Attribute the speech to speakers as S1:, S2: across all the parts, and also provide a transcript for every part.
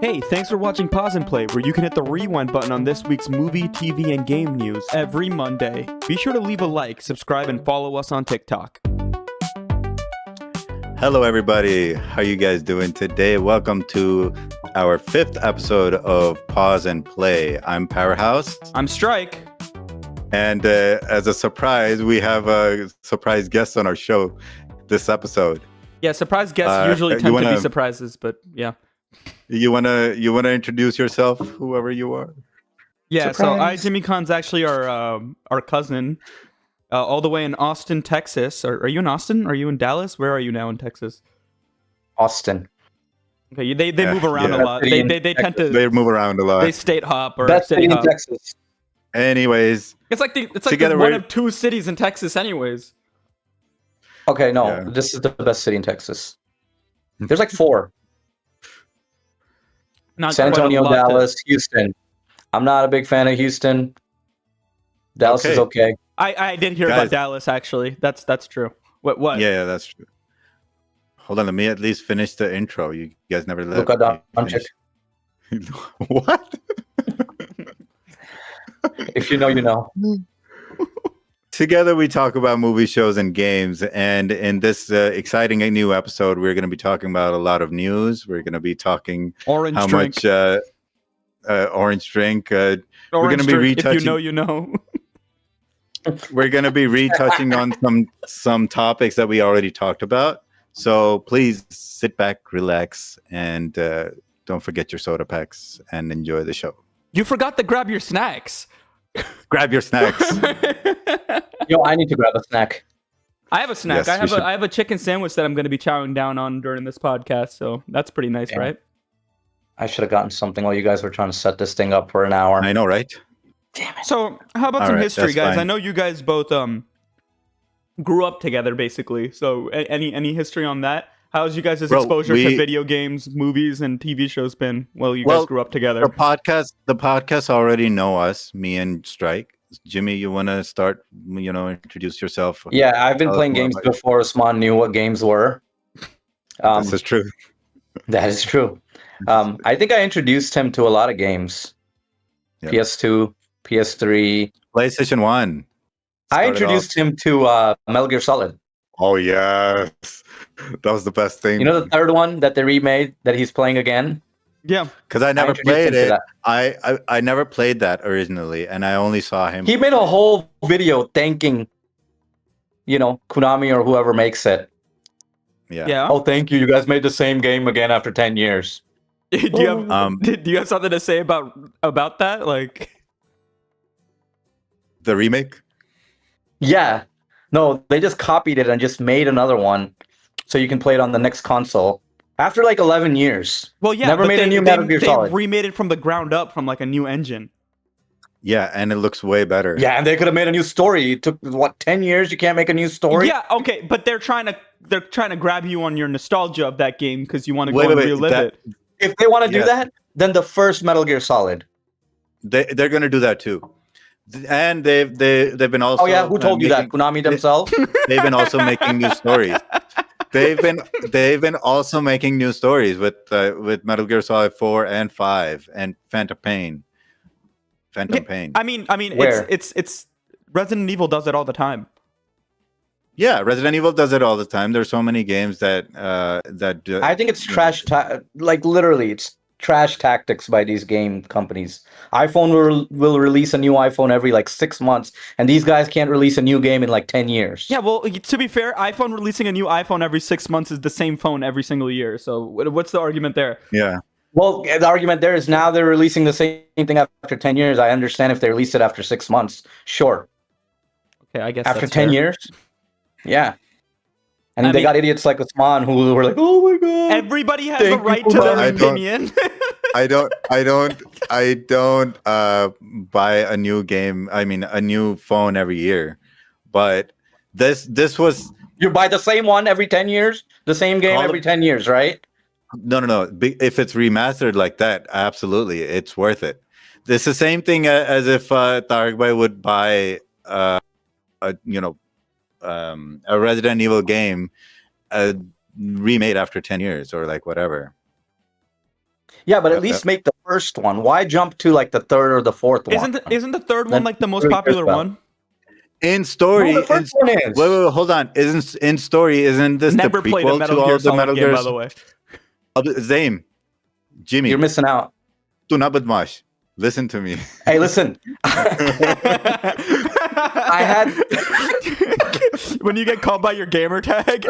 S1: Hey, thanks for watching Pause and Play, where you can hit the rewind button on this week's movie, TV, and game news every Monday. Be sure to leave a like, subscribe, and follow us on TikTok.
S2: Hello, everybody. How you guys doing today? Welcome to our 5th episode of Pause and Play. I'm Powerhouse.
S1: I'm Strike.
S2: And as a surprise, we have a surprise guest on our show this episode.
S1: Yeah, surprise guests usually tend to be surprises, but yeah.
S2: You wanna introduce yourself, whoever you are?
S1: Yeah,
S3: Surprise.
S1: so iJimmyKhan's actually our cousin, all the way in Austin, Texas. Are you in Austin? Are you in Dallas? Where are you now in Texas?
S3: Austin.
S1: Okay, they move around a lot. They tend to
S2: They move around a lot.
S1: they state hop or
S3: Best
S1: city
S3: city in
S1: hop.
S3: Texas.
S2: Anyways,
S1: It's like
S2: Together
S1: one
S2: we're-
S1: of two cities in Texas, anyways.
S3: Okay, no,
S2: Yeah.
S3: this is the best city in Texas. There's like 4.
S1: Not
S3: San
S1: quite a
S3: Antonio,
S1: lot to-
S3: Dallas, Houston. I'm not a big fan of Houston. Dallas is okay.
S1: I did hear
S2: Guys.
S1: about Dallas, actually. That's true. What?
S2: yeah, that's true. Hold on, let me at least finish the intro. You guys never let
S3: Luka
S2: me
S3: Doncic.
S2: finish. What?
S3: If you know, you know.
S2: Together we talk about movie shows and games, and in this exciting new episode we're going to be talking about a lot of news. We're going to be talking
S1: Orange
S2: how
S1: drink.
S2: much orange drink
S1: Orange
S2: gonna be
S1: drink, if you
S2: retouching-
S1: know, you know.
S2: we're going to be retouching on some topics that we already talked about, so please sit back, relax, and don't forget your soda packs and enjoy the show.
S1: You forgot to grab your snacks.
S2: Grab your snacks.
S3: Yo, I need to grab a snack.
S1: I have a snack.
S2: Yes, we should-
S1: I have a chicken sandwich that I'm going to be chowing down on during this podcast, so that's pretty nice,
S3: Damn.
S1: right?
S3: I should have gotten something while you guys were trying to set this thing up for an hour.
S2: I know, right?
S3: Damn it.
S1: So, how about
S2: All
S1: some
S2: right,
S1: history,
S2: that's
S1: guys?
S2: fine.
S1: I know you guys both grew up together, basically. So, any history on that? How's you guys'
S2: Bro,
S1: exposure to
S2: we-
S1: video games, movies, and TV shows been? Well, you
S2: Well,
S1: guys grew up together.
S2: The podcast already know us, me and Strike. Jimmy, you want to start? Introduce yourself.
S3: Yeah, I've been
S2: Tell us
S3: playing
S2: more
S3: games
S2: about it.
S3: before Usman knew what games were.
S2: This is true.
S3: That is true. I think I introduced him to a lot of games.
S2: Yeah.
S3: PS2, PS3.
S2: PlayStation 1.
S3: I
S2: Started
S3: introduced him to Metal Gear Solid.
S2: off- Oh yes, that was the best thing.
S3: You know the third one that they remade that he's playing again?
S1: Yeah.
S2: because I never
S3: introduced
S2: played
S3: him to
S2: it.
S3: that.
S2: I never played that originally, and I only saw him.
S3: He made a whole video thanking, Konami or whoever makes it.
S2: Yeah.
S1: Yeah.
S3: Oh, thank you. You guys made the same game again after 10 years.
S1: do you have
S2: Do
S1: do you have something to say about that? Like,
S2: the remake.
S3: Yeah. No, they just copied it and just made another one so you can play it on the next console. After like 11 years.
S1: well, yeah,
S3: Never
S1: but
S3: made a new Metal Gear
S1: they
S3: Solid.
S1: remade it from the ground up from like a new engine.
S2: Yeah, and it looks way better.
S3: Yeah, and they could have made a new story. It took, 10 years? You can't make a new story?
S1: Yeah, okay, but they're trying to grab you on your nostalgia of that game because you want to go
S2: Wait,
S1: and
S2: wait,
S1: relive
S2: that-
S1: it.
S3: If they want to
S2: Yeah.
S3: do that, then the first Metal Gear Solid.
S2: They're gonna do that too, and they've been also.
S3: Oh, yeah? Who told you that?
S2: making-
S3: Konami themselves?
S2: They've been also making new stories. They've been also making new stories with Metal Gear Solid 4 and 5 and Phantom Pain. Phantom Pain.
S1: I mean,
S3: Where?
S1: it's Resident Evil does it all the time.
S2: Yeah, Resident Evil does it all the time. There's so many games that
S3: I think it's trash, literally, it's trash tactics by these game companies. iPhone will release a new iPhone every 6 months, and these guys can't release a new game in 10 years.
S1: Yeah, well, to be fair, iPhone releasing a new iPhone every 6 months is the same phone every single year. So what's the argument there?
S2: yeah.
S3: Well, the argument there is now they're releasing the same thing after 10 years. I understand if they release it after 6 months. Sure.
S1: Okay, I guess
S3: After
S1: that's
S3: 10
S1: fair.
S3: years? Yeah. And
S1: I
S3: they
S1: mean-
S3: got idiots like Usman who were like, oh my God.
S1: Everybody has
S3: Thank
S1: a
S3: you
S1: right
S3: for
S1: to their
S2: that. I don't-
S1: opinion.
S2: I don't buy a new game. I mean, a new phone every year, but this was
S3: You buy the same one every 10 years? The same game
S2: Call
S3: every
S2: it-
S3: 10 years, right?
S2: no. If it's remastered like that, absolutely, it's worth it. It's the same thing as if Tarek Bhai would buy a Resident Evil game remade after 10 years or whatever.
S3: Yeah, but at
S2: Yep,
S3: least
S2: yep.
S3: make the first one. Why jump to like the third or the fourth one?
S1: Isn't the third one
S3: Then
S1: like the most
S3: nobody cares
S1: popular
S3: about
S1: one?
S2: In
S3: No,
S2: story,
S3: the first one is.
S2: wait, hold on. Isn't in story? Isn't this
S1: Never
S2: the
S1: played a
S2: prequel
S1: Metal
S2: to all
S1: Gear
S2: the
S1: Solid
S2: Metal
S1: game, by
S2: Gears?
S1: the way.
S2: Zame, Jimmy,
S3: You're missing out.
S2: do not badmash. Listen to me.
S3: Hey, listen. I had
S1: when you get called by your gamer tag.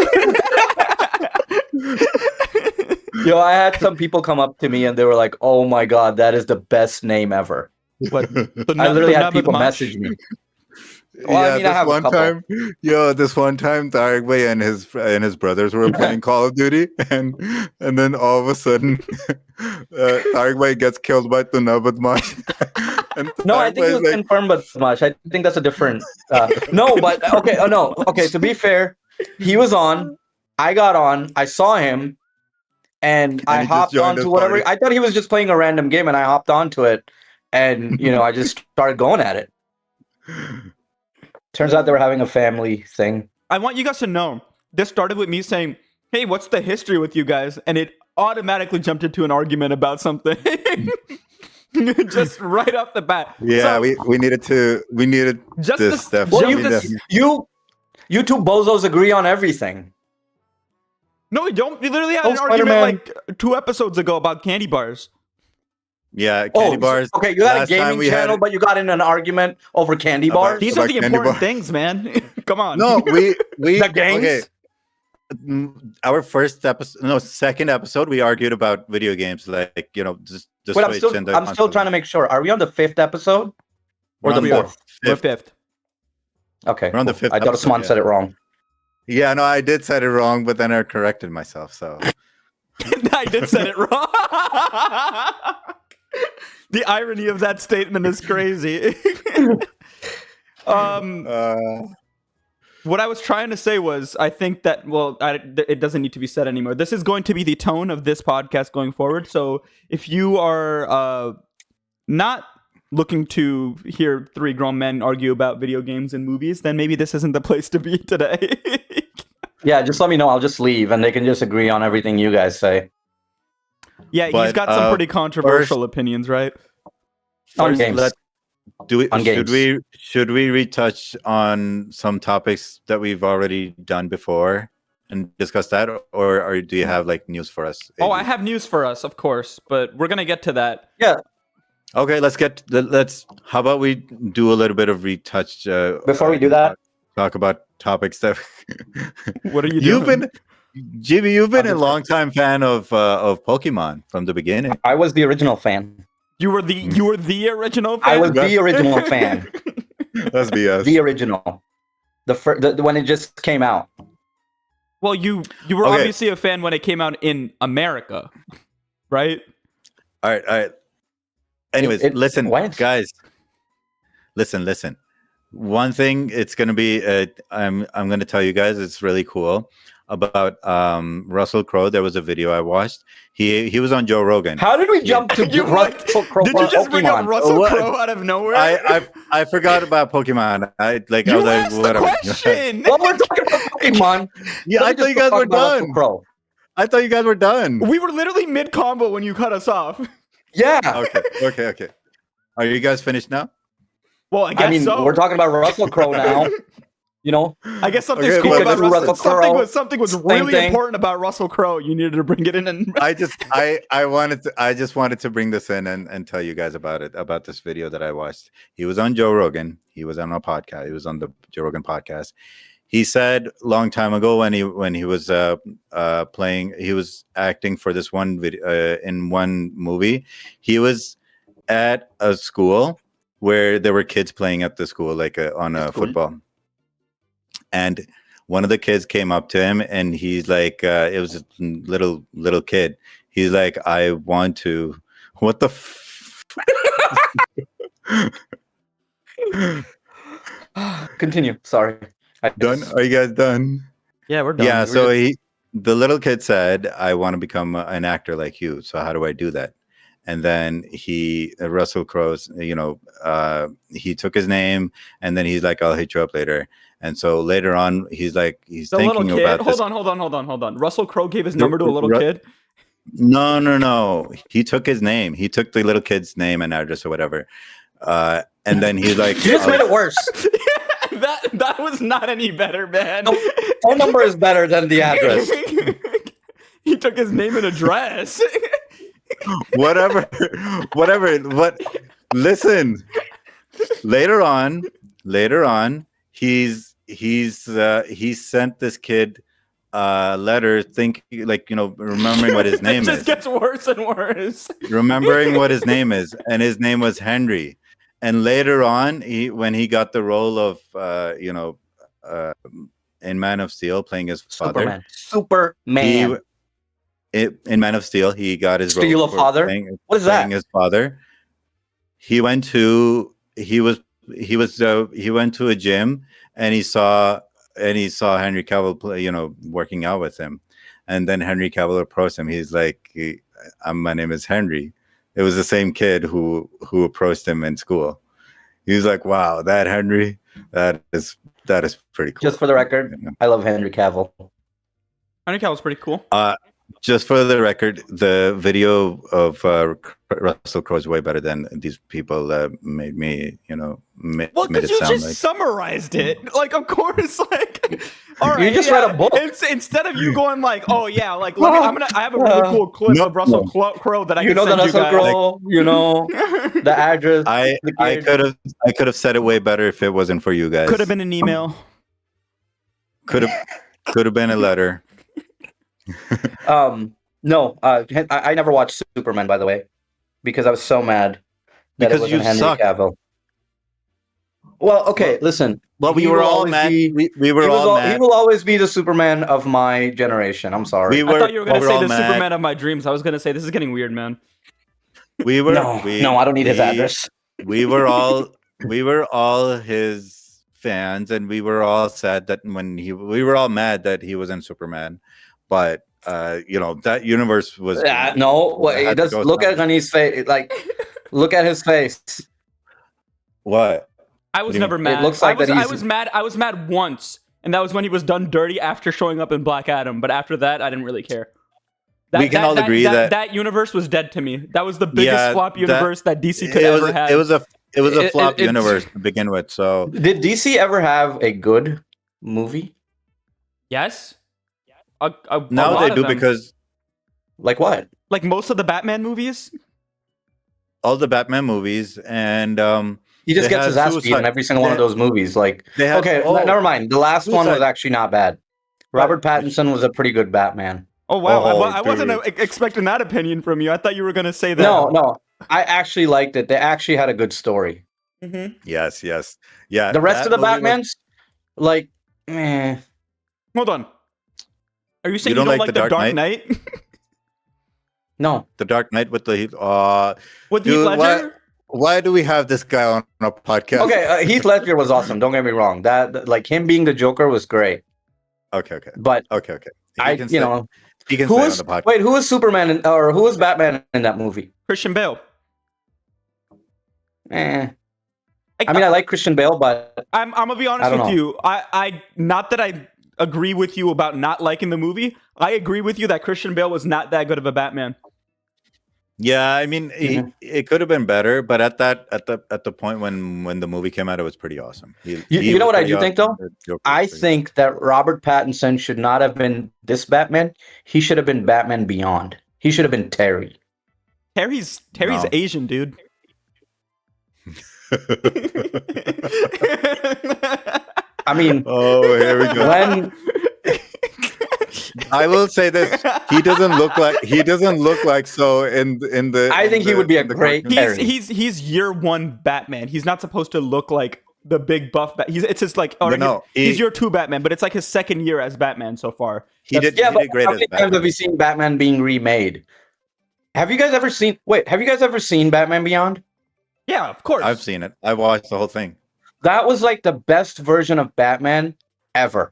S3: I had some people come up to me and they were like, "Oh my god, that is the best name ever."
S1: What?
S3: I literally had people message me. Well, I mean, I
S2: this
S3: have a
S2: one
S3: couple.
S2: time, this one time, Darkway and his brothers were playing Call of Duty, and then all of a sudden, Darkway gets killed by Tunabadmash.
S3: No, I think it was confirmed, but much. I think that's a different. No, but okay. Oh no. Okay. To be fair, he was on. I got on. I saw him, and I
S2: he just
S3: hopped
S2: joined
S3: onto
S2: his
S3: whatever.
S2: party.
S3: I thought he was just playing a random game, and I hopped onto it, and I just started going at it. Turns out they were having a family thing.
S1: I want you guys to know this started with me saying, "Hey, what's the history with you guys?" And it automatically jumped into an argument about something. Just right off the bat.
S2: Yeah,
S1: So,
S2: we needed
S1: Just
S2: this
S1: the-
S2: stuff.
S1: well,
S3: you
S1: you
S3: just-
S1: just-
S3: You two bozos agree on everything.
S1: no, we don't. We literally had
S3: Oh,
S1: an argument
S3: Spider-Man.
S1: like 2 episodes ago about candy bars.
S2: Yeah, candy bars.
S3: Okay, you had a
S2: Last time
S3: gaming
S2: we had
S3: channel,
S2: it-
S3: but you got in an argument over candy
S2: About-
S3: bars.
S1: These are the
S2: candy
S1: important
S2: bars.
S1: things, man. Come on.
S2: No, we
S3: The games?
S2: okay. Our second episode, we argued about video games, like just the
S3: Wait, I'm
S2: Switch and the
S3: still
S2: console.
S3: trying to make sure. Are we on the 5th episode or
S2: We're
S3: the
S2: on the
S3: 4th?
S1: We're
S2: fifth.
S1: 5th.
S3: Okay,
S2: We're on the
S3: cool.
S2: 5th
S3: I thought
S2: episode,
S3: someone
S2: yeah.
S3: said it wrong.
S2: Yeah, no, I did said it wrong, but then I corrected myself. So
S1: I did say it wrong. The irony of that statement is crazy. What I was trying to say was, I think that, it doesn't need to be said anymore. This is going to be the tone of this podcast going forward. So if you are not looking to hear 3 grown men argue about video games and movies, then maybe this isn't the place to be today.
S3: Yeah, just let me know. I'll just leave, and they can just agree on everything you guys say.
S1: Yeah, he's
S2: But,
S1: got some pretty controversial opinions, right?
S3: On games.
S2: Should we retouch on some topics that we've already done before and discuss that, or do you have like news for us?
S1: Oh, I have news for us, of course, but we're gonna get to that.
S3: Yeah.
S2: Okay, let's. How about we do a little bit of retouch
S3: Before we do that,
S2: talk about topics that.
S1: What are you doing?
S2: Jimmy, you've been a longtime fan of Pokemon from the beginning.
S3: I was the original fan.
S1: You were the original fan?
S3: I was the original fan.
S2: Let's be us.
S3: The original. The when it just came out.
S1: Well, you were
S2: Okay.
S1: obviously a fan when it came out in America, right?
S2: All right. Anyways, listen,
S3: went.
S2: guys. Listen. One thing, it's gonna be. I'm gonna tell you guys. It's really cool about Russell Crowe. There was a video I watched. He was on Joe Rogan.
S3: How did we jump to
S1: You
S3: Russell Crowe?
S1: Did you just bring up
S3: Pokemon?
S1: Russell
S2: What?
S1: Crowe out of nowhere?
S2: I forgot about Pokemon. I was
S1: you
S2: like,
S1: asked the
S2: whatever.
S1: question.
S3: Well, we're talking about Pokemon.
S2: Yeah,
S3: Let
S2: I
S3: me
S2: thought
S3: just
S2: you guys
S3: talk
S2: were
S3: about Russell
S2: done.
S3: Crowe.
S2: I thought you guys were done.
S1: We were literally mid combo when you cut us off.
S3: Yeah.
S2: Okay. Are you guys finished now?
S1: Well, I guess
S3: I mean,
S1: so.
S3: we're talking about Russell Crowe now.
S1: I guess something's
S2: Okay,
S1: cool
S2: but
S1: about
S3: Russell
S1: Russell.
S3: Crowe,
S1: Something was
S3: same
S1: really
S3: thing.
S1: important about Russell Crowe. You needed to bring it in. And
S2: I just wanted to bring this in and tell you guys about this video that I watched. He was on Joe Rogan. He was on a podcast. He was on the Joe Rogan podcast. He said long time ago when he was playing, he was acting for this one video in one movie. He was at a school where there were kids playing at the school, like on a football. And one of the kids came up to him, and he's like, it was a little kid. He's like, I want to. What the?
S3: Continue. Sorry.
S2: Done? Are you guys done?
S1: yeah, we're done.
S2: Yeah. So the little kid said, I want to become an actor like you. So how do I do that? And then Russell Crowe, he took his name, and then he's like, I'll hit you up later. And so later on, he's
S1: the
S2: thinking
S1: little kid.
S2: about this.
S1: Hold on. Russell Crowe gave his number to a little kid.
S2: No. He took his name. He took the little kid's name and address or whatever. And then he's like,
S3: You just made it worse.
S1: that was not any better, man.
S3: No, phone number is better than the address.
S1: He took his name and address.
S2: whatever. But listen, later on, he sent this kid letter, remembering what his name
S1: It just
S2: is.
S1: gets worse and worse.
S2: Remembering what his name is, and his name was Henry. And later on, when he got the role of in Man of Steel, playing his father,
S3: Superman.
S2: In Man of Steel, he got his
S3: Steel
S2: role
S3: of father. What is that?
S2: His father. He went to he went to a gym, and he saw Henry Cavill play, working out with him, and then Henry Cavill approached him. He's like, "My name is Henry." It was the same kid who approached him in school. He was like, "Wow, that Henry, that is pretty cool."
S3: Just for the record, I love Henry Cavill.
S1: Henry Cavill's pretty cool.
S2: Just for the record, the video of Russell Crowe is way better than these people made me, made
S1: because
S2: it
S1: you
S2: sound
S1: just
S2: like.
S1: Summarized it. Like, of course, like, all right.
S3: You just read a book.
S1: Instead of you going like, oh yeah, like, look, I have a really cool clip of Russell Crowe that I can send you guys.
S3: Crowe, the address.
S2: I could have said it way better if it wasn't for you guys.
S1: Could have been an email.
S2: Could have been a letter.
S3: No, I never watched Superman, by the way, because I was so mad that
S2: Because
S3: it wasn't
S2: you
S3: Henry
S2: suck.
S3: Cavill. Well, okay, listen.
S2: Well, we
S3: He
S2: were
S3: will
S2: all
S3: always
S2: mad.
S3: be-
S2: We were all
S3: He
S2: mad.
S3: will always be the Superman of my generation. I'm sorry.
S1: I thought you were gonna
S2: we
S1: say
S2: all
S1: the
S2: mad.
S1: Superman of my dreams. I was gonna say this is getting weird, man.
S3: No, I don't need his address.
S2: We were all his fans, and we were all sad that we were all mad that he wasn't Superman, but that universe was.
S3: No,
S2: had to
S3: just
S2: go
S3: look at
S2: somewhere.
S3: Ghani's face. Like, look at his face.
S2: What?
S1: I was
S2: What do you
S1: never
S2: mean?
S1: mad.
S3: It looks like
S1: I
S3: that he's-
S1: was mad. I was mad once, and that was when he was done dirty after showing up in Black Adam. But after that, I didn't really care.
S2: We can all agree that
S1: that universe was dead to me. That was the biggest
S2: Yeah,
S1: flop universe that DC could
S2: it was
S1: ever have.
S2: it was a flop
S3: it's-
S2: universe to begin with. So
S3: Did DC ever have a good movie?
S1: Yes.
S2: now they do, because
S3: Like what?
S1: like most of the Batman movies.
S2: all the Batman movies, and
S3: He just
S2: They
S3: gets
S2: had
S3: his ass beat
S2: Suicide-
S3: in every single one of
S2: they-
S3: those movies. Like,
S2: they had
S3: okay, never mind. The last one was
S2: Suicide-
S3: actually not bad. Robert Pattinson was a pretty good Batman.
S1: Oh wow!
S2: Oh,
S1: I wasn't
S2: dude.
S1: expecting that opinion from you. I thought you were gonna say that.
S3: No, I actually liked it. They actually had a good story.
S1: Mhm.
S2: Yes, yeah.
S3: The rest of the
S2: that movie was-
S3: Batmans, like, eh.
S1: Hold on. Are you saying
S2: You
S1: you
S2: don't
S1: don't like the Dark Knight?
S3: No.
S2: The Dark Knight with the
S1: With Heath
S2: Dude,
S1: Ledger?
S2: why do we have this guy on our podcast?
S3: Okay, Heath Ledger was awesome. Don't get me wrong. That like him being the Joker was great.
S2: Okay.
S3: But
S2: He can stay on
S3: who was
S2: the podcast.
S3: wait? Who was Superman or who was Batman in that movie?
S1: Christian Bale.
S3: Eh. I mean, I like Christian Bale, but
S1: I'm gonna be honest
S3: I don't
S1: with
S3: know.
S1: you. I not that I agree with you about not liking the movie. I agree with you that Christian Bale was not that good of a Batman.
S2: Yeah, I mean,
S3: Mhm.
S2: it could have been better, but at the point when the movie came out, it was pretty awesome.
S3: You know what I do think, though?
S2: The Joker was
S3: I
S2: pretty
S3: think that Robert Pattinson should not have been this Batman. He should have been Batman Beyond. He should have been Terry.
S1: Terry's
S2: No.
S1: Asian, dude.
S3: I mean,
S2: Oh, here we go.
S3: when
S2: I will say this: he doesn't look like so in the.
S3: I think he would be a great
S2: cartoon.
S3: Terry.
S1: he's year one Batman. He's not supposed to look like the big buff. It's just like he's year two Batman, but it's like his second year as Batman so far.
S2: He did
S3: yeah, but
S2: great
S3: how
S2: as
S3: many times
S2: Batman.
S3: have you seen Batman being remade? Have you guys ever seen? Wait, have you guys ever seen Batman Beyond?
S1: Yeah, of course.
S2: I've seen it. I've watched the whole thing.
S3: That was like the best version of Batman ever.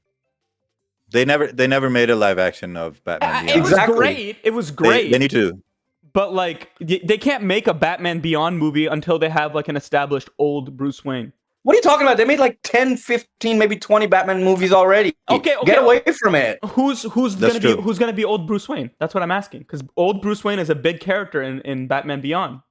S2: They never made a live action of Batman.
S1: It
S2: Beyond.
S1: was
S3: Exactly.
S1: great. It was great.
S2: They need to.
S1: But like they can't make a Batman Beyond movie until they have like an established old Bruce Wayne.
S3: What are you talking about? They made like 10, 15, maybe 20 Batman movies already.
S1: Okay,
S3: Get away from it.
S1: Who's
S2: That's
S1: gonna
S2: true.
S1: who's gonna be old Bruce Wayne? That's what I'm asking. Because old Bruce Wayne is a big character in Batman Beyond.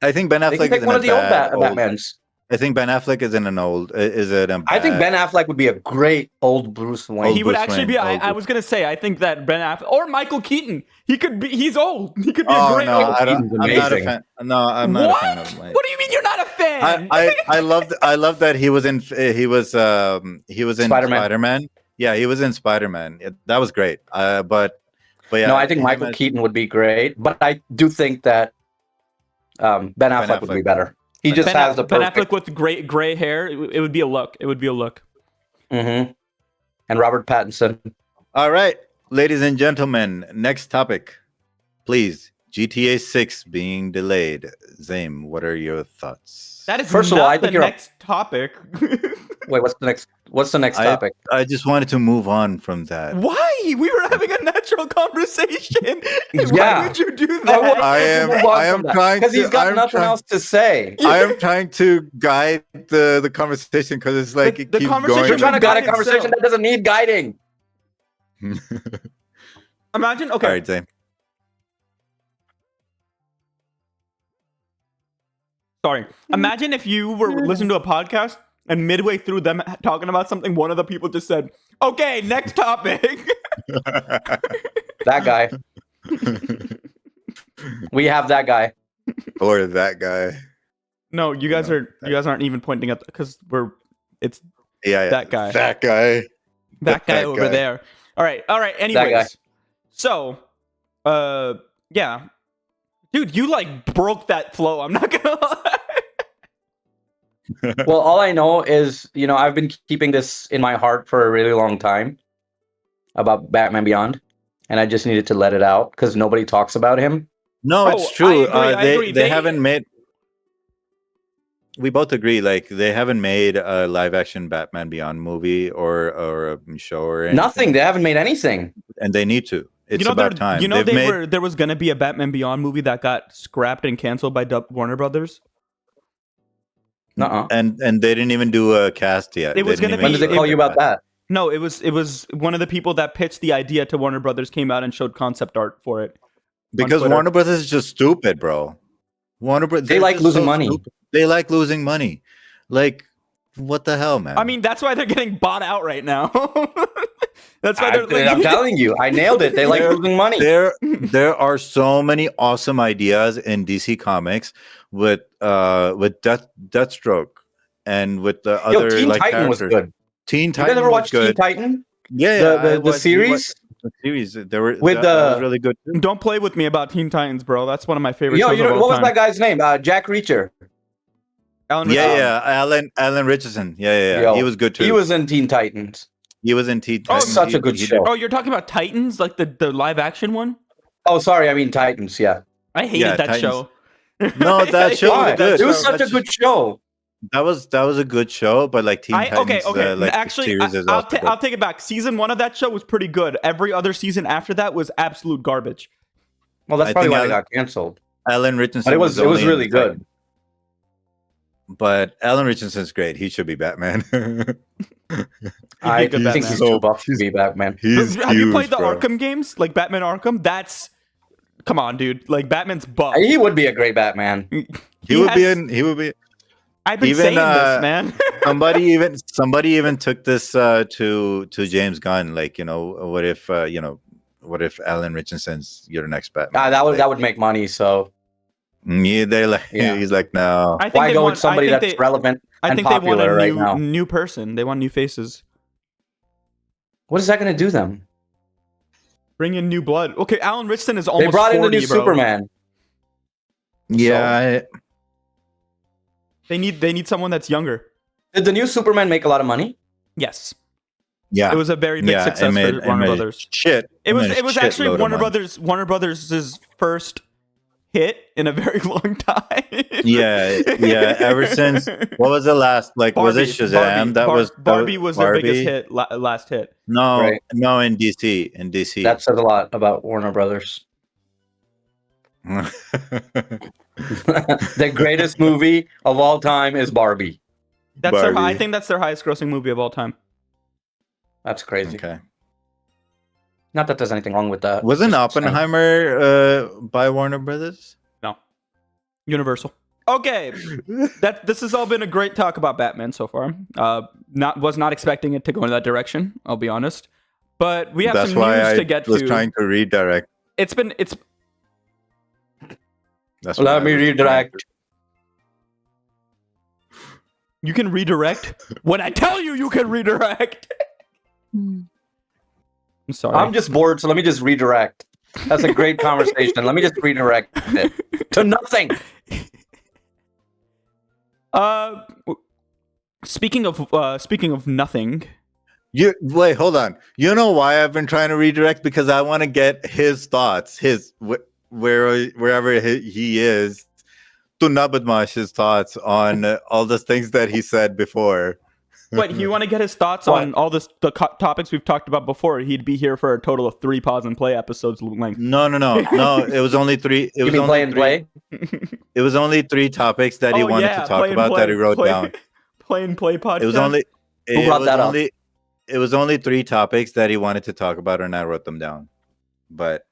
S2: I think Ben
S3: They can
S2: Affleck
S3: take
S2: is in
S3: one
S2: a
S3: of the old
S2: bad old.
S3: Batmans.
S2: I think Ben Affleck is in an old. Is it a bad?
S3: I think Ben Affleck would be a great old Bruce Wayne.
S1: He would
S2: Bruce
S1: actually
S2: Wayne,
S1: be.
S2: old
S1: I was gonna say. I think that Ben Affleck or Michael Keaton. He could be. He's old. He could be a
S2: Oh
S1: great
S2: no,
S1: old.
S2: I don't.
S3: Keaton's
S2: I'm not a
S3: amazing.
S2: fan. No, I'm not
S1: What?
S2: a fan of him.
S1: What do you mean you're not a fan?
S2: I love that he was in
S3: Spider-Man.
S2: Spider-Man. Yeah, he was in Spider-Man. That was great. But yeah,
S3: No, I think
S2: him
S3: Michael
S2: as
S3: Keaton would be great, but I do think that Ben Affleck would be
S2: Affleck.
S3: better. He just has the
S1: Ben
S3: perfect.
S1: Affleck with great gray hair. It would be a look. It would be a look.
S3: Mhm. And Robert Pattinson.
S2: All right, ladies and gentlemen, next topic, please. GTA 6 being delayed. Zame, what are your thoughts?
S1: That is
S3: First of all,
S1: not
S3: I think
S1: the
S3: you're-
S1: next topic.
S3: Wait, what's the next? What's the next topic?
S2: I just wanted to move on from that.
S1: Why? We were having a natural conversation. Why
S3: Yeah.
S1: would you do
S3: I
S1: that?
S3: want-
S2: I am
S3: Move on
S2: trying
S3: from that, because he's got
S2: I'm
S3: nothing
S2: trying-
S3: else to say.
S2: I am trying to guide the conversation because it's like it
S1: The
S2: keeps
S1: conversation
S2: going.
S3: You're trying to guide a
S1: Guide
S3: conversation
S1: itself.
S3: that doesn't need guiding.
S1: Imagine. Okay.
S2: All right, Zame.
S1: Sorry. Imagine if you were listening to a podcast and midway through them talking about something, one of the people just said, "Okay, next topic."
S3: That guy. We have that guy.
S2: Or that guy.
S1: No, you guys aren't even pointing at because it's
S2: Yeah,
S1: that guy.
S2: That guy.
S1: that guy
S2: that
S1: over
S2: guy.
S1: there. All right.
S3: guy.
S1: Anyways, so, yeah, dude, you like broke that flow. I'm not gonna lie.
S3: Well, all I know is, I've been keeping this in my heart for a really long time about Batman Beyond, and I just needed to let it out because nobody talks about him.
S2: No,
S1: Oh,
S2: it's true.
S1: I agree.
S2: They haven't made. We both agree, like they haven't made a live action Batman Beyond movie or a show or anything.
S3: Nothing. They haven't made anything.
S2: And they need to. It's
S1: You know,
S2: about time.
S1: You know,
S2: They've made-
S1: there was gonna be a Batman Beyond movie that got scrapped and canceled by Warner Brothers.
S3: Nuh-uh.
S2: and they didn't even do a cast yet.
S1: It was
S2: They
S1: gonna
S2: didn't
S3: When
S2: even
S3: did they
S2: show
S3: call you about that?
S1: No, it was one of the people that pitched the idea to Warner Brothers came out and showed concept art for it.
S2: Because
S1: Twitter.
S2: Warner Brothers is just stupid, bro. Warner Brothers.
S3: They like losing money.
S2: They like losing money. Like, what the hell, man?
S1: I mean, that's why they're getting bought out right now. That's why they're
S3: I'm telling you, I nailed it. They like losing money.
S2: there are so many awesome ideas in DC Comics with Deathstroke and with the other
S3: Teen
S2: like
S3: Titan was
S2: characters.
S3: good.
S2: Teen
S3: You
S2: Titan
S3: guys ever
S2: was
S3: watch Teen
S2: good.
S3: Titan?
S2: Yeah,
S3: The series?
S2: The series. There were
S3: With
S2: that was really good too.
S1: Don't play with me about Teen Titans, bro. That's one of my favorite
S3: Yo,
S1: shows of all
S3: what was
S1: time.
S3: that guy's name? Jack Reacher.
S1: Alan
S2: Yeah,
S1: Rickman.
S2: Alan Richardson. Yeah.
S3: Yo,
S2: He was good too.
S3: He was in Teen Titans.
S2: He was in Teen
S3: Oh,
S2: Titans.
S3: such a good
S2: He
S3: show.
S1: Oh, you're talking about Titans, like the live action one?
S3: Oh, sorry, I mean Titans. Yeah.
S1: I hated
S2: Yeah,
S1: that
S2: Titans.
S1: show.
S2: No, that show was
S3: Why?
S2: good.
S3: It was
S2: That
S3: such a good show.
S2: That was a good show, but like Teen Titans,
S1: Okay.
S2: like
S1: Actually,
S2: the series is
S1: I'll
S2: also good.
S1: take it back. Season 1 of that show was pretty good. Every other season after that was absolute garbage.
S3: Well, that's
S2: I
S3: probably
S2: think
S3: why it got canceled.
S2: Alan Richardson,
S3: But it was
S2: only in
S3: really good.
S2: Titans. But Alan Richardson's great. He should be Batman.
S3: I
S1: He'd be a good
S3: think
S1: Batman.
S3: he's too buff to be Batman.
S2: He's
S1: Have you
S2: huge,
S1: played the
S2: bro.
S1: Arkham games? Like Batman Arkham? Come on, dude. Like Batman's buff.
S3: He would be a great Batman.
S2: He would be.
S1: I've been
S2: even,
S1: saying this, man.
S2: Somebody even took this to James Gunn. Like, what if what if Alan Richardson's your next Batman?
S3: That would make money. So
S2: Yeah, he's like, no.
S1: I think
S3: why
S1: they
S3: go
S1: want-
S3: with somebody
S1: I think
S3: that's
S1: they-
S3: relevant
S1: I
S3: and
S1: think they want
S3: popular
S1: a
S3: right now?
S1: new person. They want new faces.
S3: What is that going to do them?
S1: Bring in new blood. Okay, Alan Richardson is
S3: They
S1: almost
S3: brought
S1: 40,
S3: in the new
S1: bro.
S3: Superman.
S2: Yeah,
S1: They need someone that's younger.
S3: Did the new Superman make a lot of money?
S1: Yes.
S2: yeah.
S1: It was a very big success for Warner Brothers.
S2: Shit.
S1: It was actually
S2: shitload of money.
S1: Warner Brothers' first hit in a very long time.
S2: Yeah. Ever since what was the last? Like, was it Shazam?
S1: Barbie was their
S2: Barbie?
S1: biggest hit, last hit.
S2: No,
S3: Right.
S2: no, in DC. In DC.
S3: That says a lot about Warner Brothers. The greatest movie of all time is Barbie.
S1: I
S2: Barbie.
S1: think that's their highest grossing movie of all time.
S3: That's crazy.
S2: Okay.
S3: Not that there's anything wrong with that.
S2: Wasn't
S3: Just saying.
S2: Oppenheimer by Warner Brothers?
S1: No. Universal. Okay. This has all been a great talk about Batman so far. Was not expecting it to go in that direction, I'll be honest. But we have
S2: That's
S1: some
S2: why
S1: news
S2: I
S1: to get
S2: was
S1: to.
S2: trying to redirect.
S1: It's
S2: That's
S3: Let
S2: why
S3: me
S2: I was
S3: redirect.
S1: You can redirect when I tell you can redirect. I'm sorry.
S3: I'm just bored, so let me just redirect. That's a great conversation. Let me just redirect it to nothing.
S1: Speaking of nothing.
S2: You wait, hold on. You know why I've been trying to redirect? Because I want to get his thoughts, wherever he is, to Nabadmash his thoughts on all the things that he said before.
S1: Wait, you want to get his thoughts on all the topics we've talked about before? He'd be here for a total of 3 pause and play episodes length.
S2: No. It was only 3. It was
S3: mean
S2: only
S3: play and
S2: 3.
S3: play?
S2: It was only 3 topics that he wanted to talk about that he wrote down.
S1: Play and play podcast.
S2: It was only.
S3: Who brought that up?
S2: It was only 3 topics that he wanted to talk about, and I wrote them down. But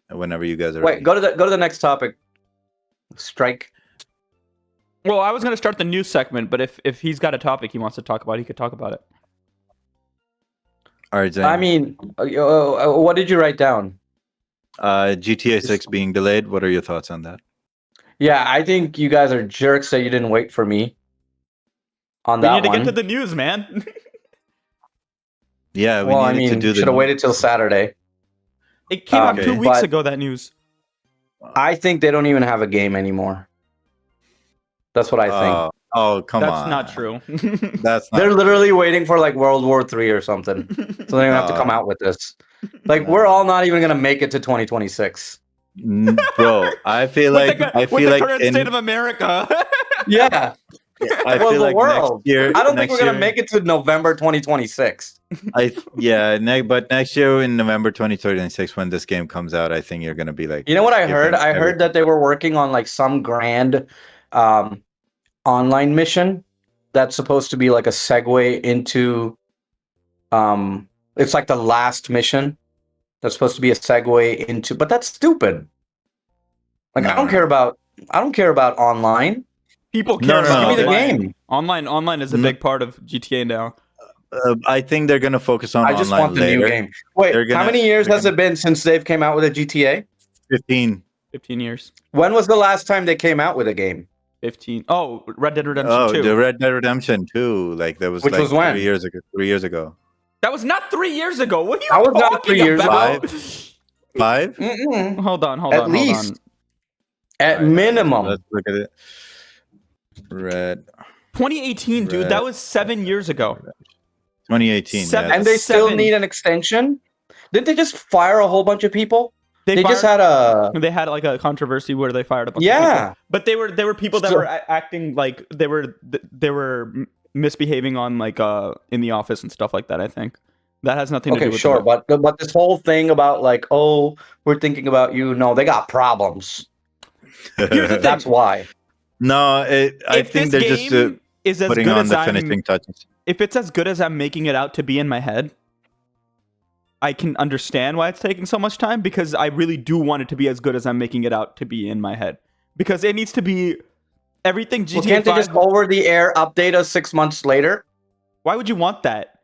S2: whenever you guys are ready.
S3: Wait, go to the next topic. Strike.
S1: Well, I was going to start the news segment, but if he's got a topic he wants to talk about, he could talk about it.
S2: All right, Zane.
S3: I mean, what did you write down?
S2: GTA 6 being delayed. What are your thoughts on that?
S3: Yeah, I think you guys are jerks that you didn't wait for me on that
S1: We need to
S3: one.
S1: get to the news, man.
S2: Yeah, we needed to do the
S3: should have waited till Saturday.
S1: It came out
S2: Okay.
S1: 2 weeks
S3: But-
S1: ago, that news.
S3: I think they don't even have a game anymore. That's what I think.
S2: Oh, come
S1: That's
S2: on.
S1: not true.
S2: That's not
S3: They're literally waiting for like World War III or something, so they don't have to come out with this. Like we're all not even gonna make it to 2026.
S2: Bro, I feel like
S1: with the current state of America.
S3: Yeah,
S2: I
S3: well,
S2: feel
S3: the
S2: like
S3: world.
S2: next year.
S3: I don't think
S2: next
S3: we're gonna
S2: year-
S3: make it to November 2026.
S2: But next year in November 2036, when this game comes out, I think you're gonna be like.
S3: You know what I heard?
S2: skipping
S3: I heard that they were working on like some grand online mission that's supposed to be like a segue into it's like the last mission that's supposed to be a segue into, but that's stupid. Like I don't care about online.
S1: People
S2: No,
S1: care
S2: no,
S1: about
S2: no.
S3: Give me the
S1: online.
S3: game.
S1: Online is a big part of GTA now.
S2: I think they're gonna focus on
S3: I just
S2: online
S3: want the
S2: later.
S3: new game. Wait,
S2: They're
S3: how
S2: gonna-
S3: many years
S2: they're
S3: has it been since they've came out with a GTA?
S2: 15.
S1: 15 years.
S3: When was the last time they came out with a game?
S1: 15. Oh, Red Dead Redemption
S2: Oh,
S1: 2.
S2: the Red Dead Redemption 2. Like that was
S3: Which
S2: like
S3: was when?
S2: 3 years ago. 3 years ago.
S1: That was not 3 years ago. What are you
S3: That was
S1: talking
S3: not 3 years
S1: about?
S2: 5?
S3: Mm-mm.
S1: Hold on.
S3: At least. At
S2: All right,
S3: minimum.
S2: Let's look at it. Red
S1: 2018, dude.
S2: Red-
S1: That was 7 years ago.
S2: 2018.
S1: Seven-
S2: Yeah.
S3: And they still
S1: 7.
S3: need an extension? Didn't they just fire a whole bunch of people? They
S1: fired-
S3: just had a
S1: They had like a controversy where they fired a bunch of
S3: yeah.
S1: people. But they were people that
S3: So-
S1: were acting like they were misbehaving on like in the office and stuff like that. I think that has nothing to do
S3: Okay,
S1: with
S3: sure,
S1: the-
S3: but this whole thing about like, oh, we're thinking about you. No, they got problems.
S1: Here's the
S3: That's
S1: thing.
S3: why.
S2: No, I
S1: If
S2: think
S1: this
S2: they're just
S1: game is as
S2: putting
S1: good
S2: on
S1: as
S2: the
S1: I'm,
S2: finishing touches.
S1: if it's as good as I'm making it out to be in my head, I can understand why it's taking so much time because I really do want it to be as good as I'm making it out to be in my head. Because it needs to be everything GTA
S3: Well, can't they
S1: 5.
S3: just over the air update us 6 months later?
S1: Why would you want that?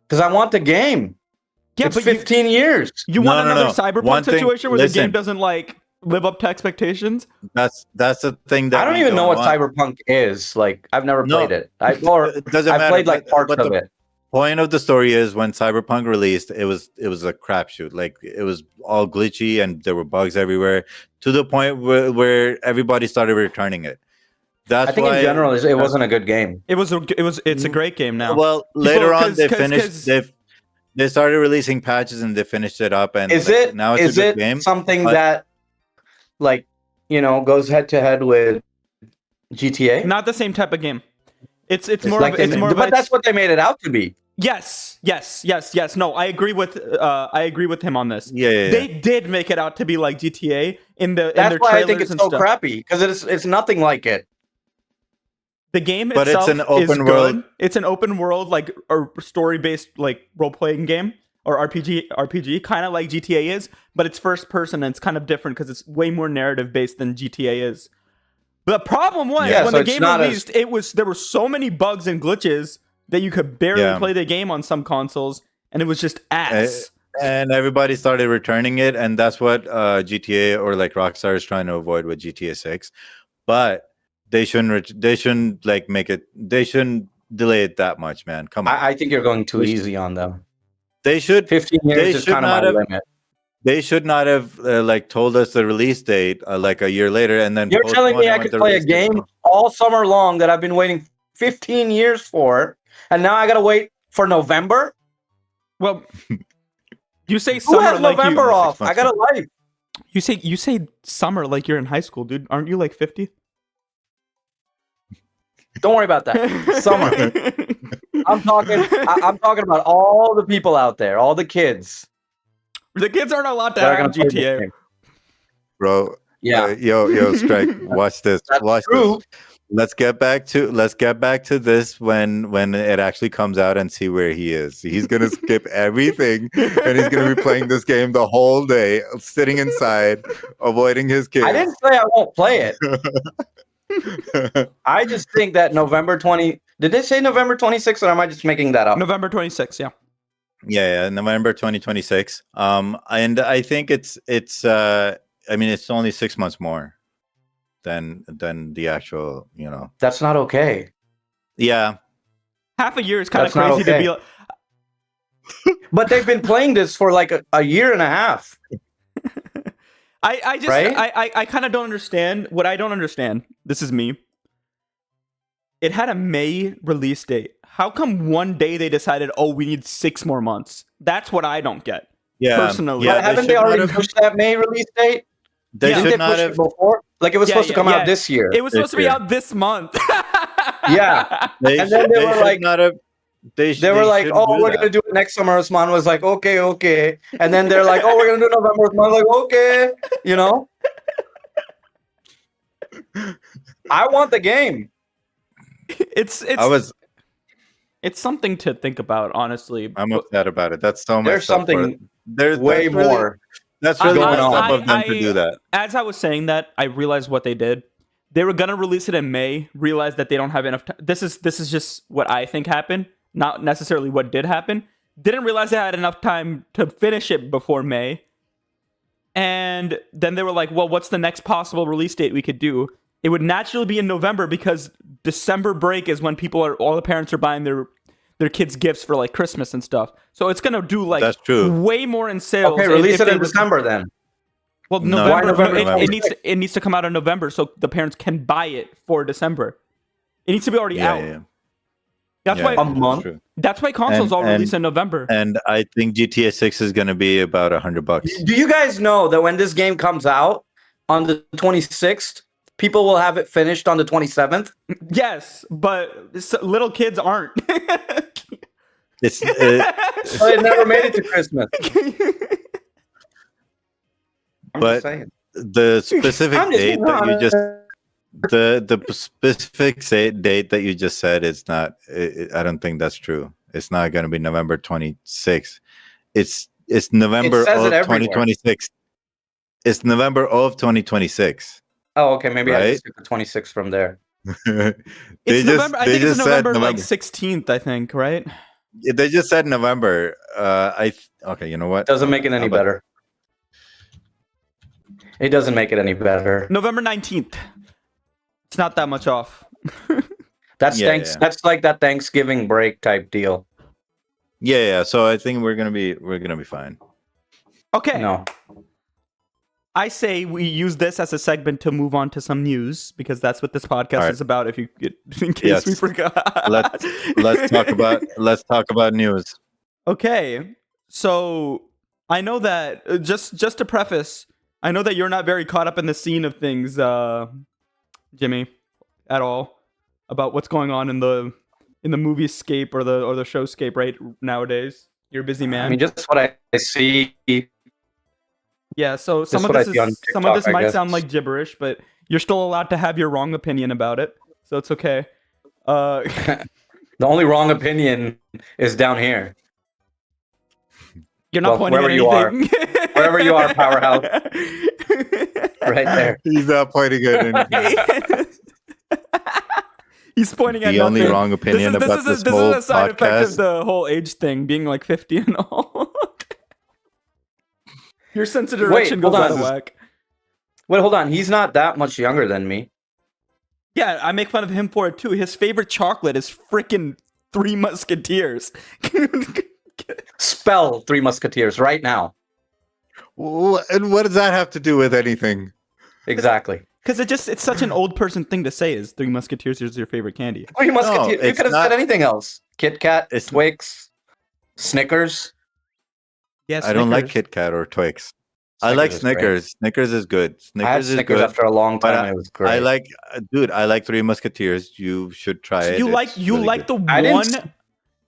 S3: Because I want the game.
S1: Yeah,
S3: It's
S1: but
S3: 15 years.
S1: you
S2: No,
S1: want
S2: no,
S1: another
S2: no.
S1: Cyberpunk
S2: One thing-
S1: situation where the game
S2: listen.
S1: doesn't like live up to expectations?
S2: That's the thing that
S3: I don't
S2: we
S3: even know what
S2: want.
S3: Cyberpunk is. Like, I've never
S2: No,
S3: played it. I've
S2: It doesn't matter.
S3: played like parts
S2: but
S3: of
S2: the
S3: it.
S2: point of the story is when Cyberpunk released, it was a crapshoot. Like it was all glitchy and there were bugs everywhere to the point where everybody started returning it. That's
S3: I think
S2: why,
S3: in general, it wasn't a good game.
S1: It's a great game now.
S2: Well, later on they
S1: 'cause-
S2: finished. They started releasing patches and they finished it up. And
S3: Is
S2: like,
S3: it
S2: now it's
S3: is
S2: a good
S3: it
S2: game?
S3: something
S2: but-
S3: that, like, goes head to head with GTA?
S1: Not the same type of game. It's more
S3: like
S1: of, it's more of
S3: but that's what they made it out to be.
S1: yes. No, I agree with him on this.
S2: Yeah.
S1: They did make it out to be like GTA in their
S3: That's
S1: trailers
S3: why I think it's
S1: and
S3: so
S1: stuff.
S3: crappy because it's nothing like it.
S1: The game
S2: But
S1: itself
S2: it's an
S1: is
S2: open
S1: good.
S2: world.
S1: It's an open world, like a story-based, like role-playing game or RPG, kind of like GTA is, but it's first person and it's kind of different because it's way more narrative-based than GTA is. But the problem was
S2: Yeah,
S1: when
S3: so
S1: the
S3: it's
S1: game
S3: not
S1: released, there were so many bugs and glitches that you could barely
S2: Yeah.
S1: play the game on some consoles, and it was just ass.
S2: And everybody started returning it, and that's what GTA or like Rockstar is trying to avoid with GTA 6. But they shouldn't like make it. They shouldn't delay it that much, man. Come on.
S3: I think you're going too
S2: They sh-
S3: easy on them.
S2: They should.
S3: 15
S2: They
S3: years is
S2: should
S3: kind of my
S2: not have.
S3: limit.
S2: They should not have like told us the release date like a year later, and then
S3: You're telling
S2: postpone
S3: me
S2: it
S3: I
S2: when
S3: could
S2: the
S3: play a
S2: release date
S3: game
S2: comes.
S3: all summer long that I've been waiting 15 years for, and now I gotta wait for November?
S1: Well, you say
S3: Who
S1: summer
S3: has
S1: like
S3: November
S2: Only 6
S3: off? I
S2: months
S3: got a life.
S1: you say summer like you're in high school, dude. Aren't you like 50?
S3: Don't worry about that. Summer. I'm talking about all the people out there, all the kids
S1: The kids aren't allowed to
S3: that are
S1: have
S3: gonna play this
S1: GTA.
S3: game.
S2: Bro,
S3: Yeah,
S2: yo, Strike. Watch this.
S3: that's
S2: Watch
S3: true.
S2: this. Let's get back to this when it actually comes out and see where he is. He's gonna skip everything and he's gonna be playing this game the whole day, sitting inside, avoiding his kids.
S3: I didn't say I won't play it. I just think that November 20. Did they say November 26th, or am I just making that up?
S1: November 26th, yeah.
S2: Yeah, November 2026. And I think it's I mean it's only 6 months more than the actual,
S3: That's not okay.
S2: Yeah.
S1: Half a year is kind of
S3: That's not
S1: crazy to
S3: okay.
S1: be like,
S3: But they've been playing this for like a year and a half.
S1: I just
S3: Right?
S1: I kind of don't understand. What I don't understand, this is me. It had a May release date. How come one day they decided, oh, we need 6 more months? That's what I don't get.
S2: Yeah.
S1: Personally.
S2: Yeah,
S3: But haven't
S2: should
S3: they
S2: not
S3: already
S2: have-
S3: pushed that May release date?
S2: They
S1: Yeah.
S3: Didn't
S2: should
S3: they
S2: not
S3: push it
S2: have
S3: before? Like it was
S1: Yeah,
S3: supposed to come
S1: yeah.
S3: out this year.
S1: It was supposed to be
S2: year.
S1: out this month.
S3: Yeah.
S2: They,
S3: And then they were
S2: should
S3: like-
S2: not have.
S3: They were like,
S2: shouldn't
S3: "Oh,
S2: do
S3: we're
S2: that.
S3: gonna do it next summer." Usman was like, "Okay." And then they're like, "Oh, we're gonna do November." Usman was like, "Okay." You know. I want the game.
S1: it's it's something to think about, honestly.
S2: I'm upset about it. That's so much.
S3: There's something
S2: There's
S3: way more.
S2: That's really
S3: going
S2: messed
S3: on.
S2: up of them to do that.
S1: As I was saying that, I realized what they did. They were gonna release it in May. Realized that they don't have enough time. This is just what I think happened, not necessarily what did happen. Didn't realize they had enough time to finish it before May. And then they were like, well, what's the next possible release date we could do? It would naturally be in November because December break is when all the parents are buying their kids gifts for like Christmas and stuff. So it's gonna do like
S2: That's true.
S1: way more in sales.
S3: Okay, release
S1: if
S3: it
S1: they
S3: in December then.
S1: Well,
S2: No.
S3: Why
S1: November.
S3: November
S1: It
S3: 26th?
S1: needs to come out in November so the parents can buy it for December. It needs to be already out.
S2: Yeah.
S1: That's
S2: Yeah,
S1: why.
S3: A month?
S2: true.
S1: That's why consoles all release in November.
S2: And I think GTA 6 is going to be about $100.
S3: Do you guys know that when this game comes out on the 26th, people will have it finished on the 27th?
S1: Yes, but little kids aren't.
S2: It's
S3: So it never made it to Christmas. I'm
S2: But-
S3: just saying.
S2: the specific
S3: I'm just
S2: date
S3: being
S2: that you just
S3: honest.
S2: the specific date that you just said is not. I don't think that's true. It's not going to be November 26th. It's November
S3: says
S2: of
S3: it everywhere.
S2: 2026. It's November of 2026.
S3: Oh, okay. Maybe I
S2: Right?
S3: just took the 26th from there.
S1: It's November. I think it's
S2: said
S1: November like 16th. I think, right?
S2: They just said November. Okay. You know what?
S3: Doesn't make it any
S2: How about-
S3: better. It doesn't make it any better.
S1: November 19th. It's not that much off.
S3: That's
S2: Yeah,
S3: thanks.
S2: yeah.
S3: That's like that Thanksgiving break type deal.
S2: Yeah. So I think we're gonna be fine.
S1: Okay.
S3: No.
S1: I say we use this as a segment to move on to some news because that's what this podcast
S2: All right.
S1: is about. If you, in case we
S2: Yes.
S1: forgot,
S2: Let's talk about news.
S1: Okay, so I know that just to preface, I know that you're not very caught up in the scene of things, Jimmy, at all about what's going on in the moviescape or the showscape right nowadays. You're a busy man.
S3: I mean, just what I see.
S1: Yeah, so some of
S3: what I
S1: this
S3: see on
S1: some of
S3: TikTok,
S1: this
S3: I
S1: might
S3: guess.
S1: sound like gibberish, but you're still allowed to have your wrong opinion about it, so it's okay. Uh,
S3: The only wrong opinion is down here.
S1: you're not
S3: Well,
S1: pointing at
S3: wherever you are.
S1: anything.
S3: Wherever you are, powerhouse. Right there.
S2: He's not pointing at anything.
S1: He's pointing at
S2: The only
S1: nothing.
S2: wrong opinion about this
S1: this
S2: whole
S1: is a side effect of
S2: podcast.
S1: the whole age thing, being like 50 and all. Your sense of direction goes
S3: hold
S1: out
S3: on.
S1: of whack.
S3: Wait, hold on. He's not that much younger than me.
S1: Yeah, I make fun of him for it too. His favorite chocolate is freaking Three Musketeers.
S3: Spell Three Musketeers right now.
S2: And what does that have to do with anything?
S3: Exactly.
S1: Because it's such an old person thing to say is Three Musketeers is your favorite candy.
S3: Three Musketeers. You
S2: it's
S3: could have
S2: not-
S3: said anything else. Kit Kat,
S2: It's-
S3: Twix, Snickers.
S1: Yes,
S2: I don't like Kit Kat or Twix. I like
S3: is great.
S2: Snickers. Snickers is good.
S3: I had
S2: Snickers is
S3: Snickers
S2: good.
S3: after a long
S2: but
S3: time and it was great.
S2: I like, dude. I like Three Musketeers. You should try it.
S1: You like
S2: It's really good.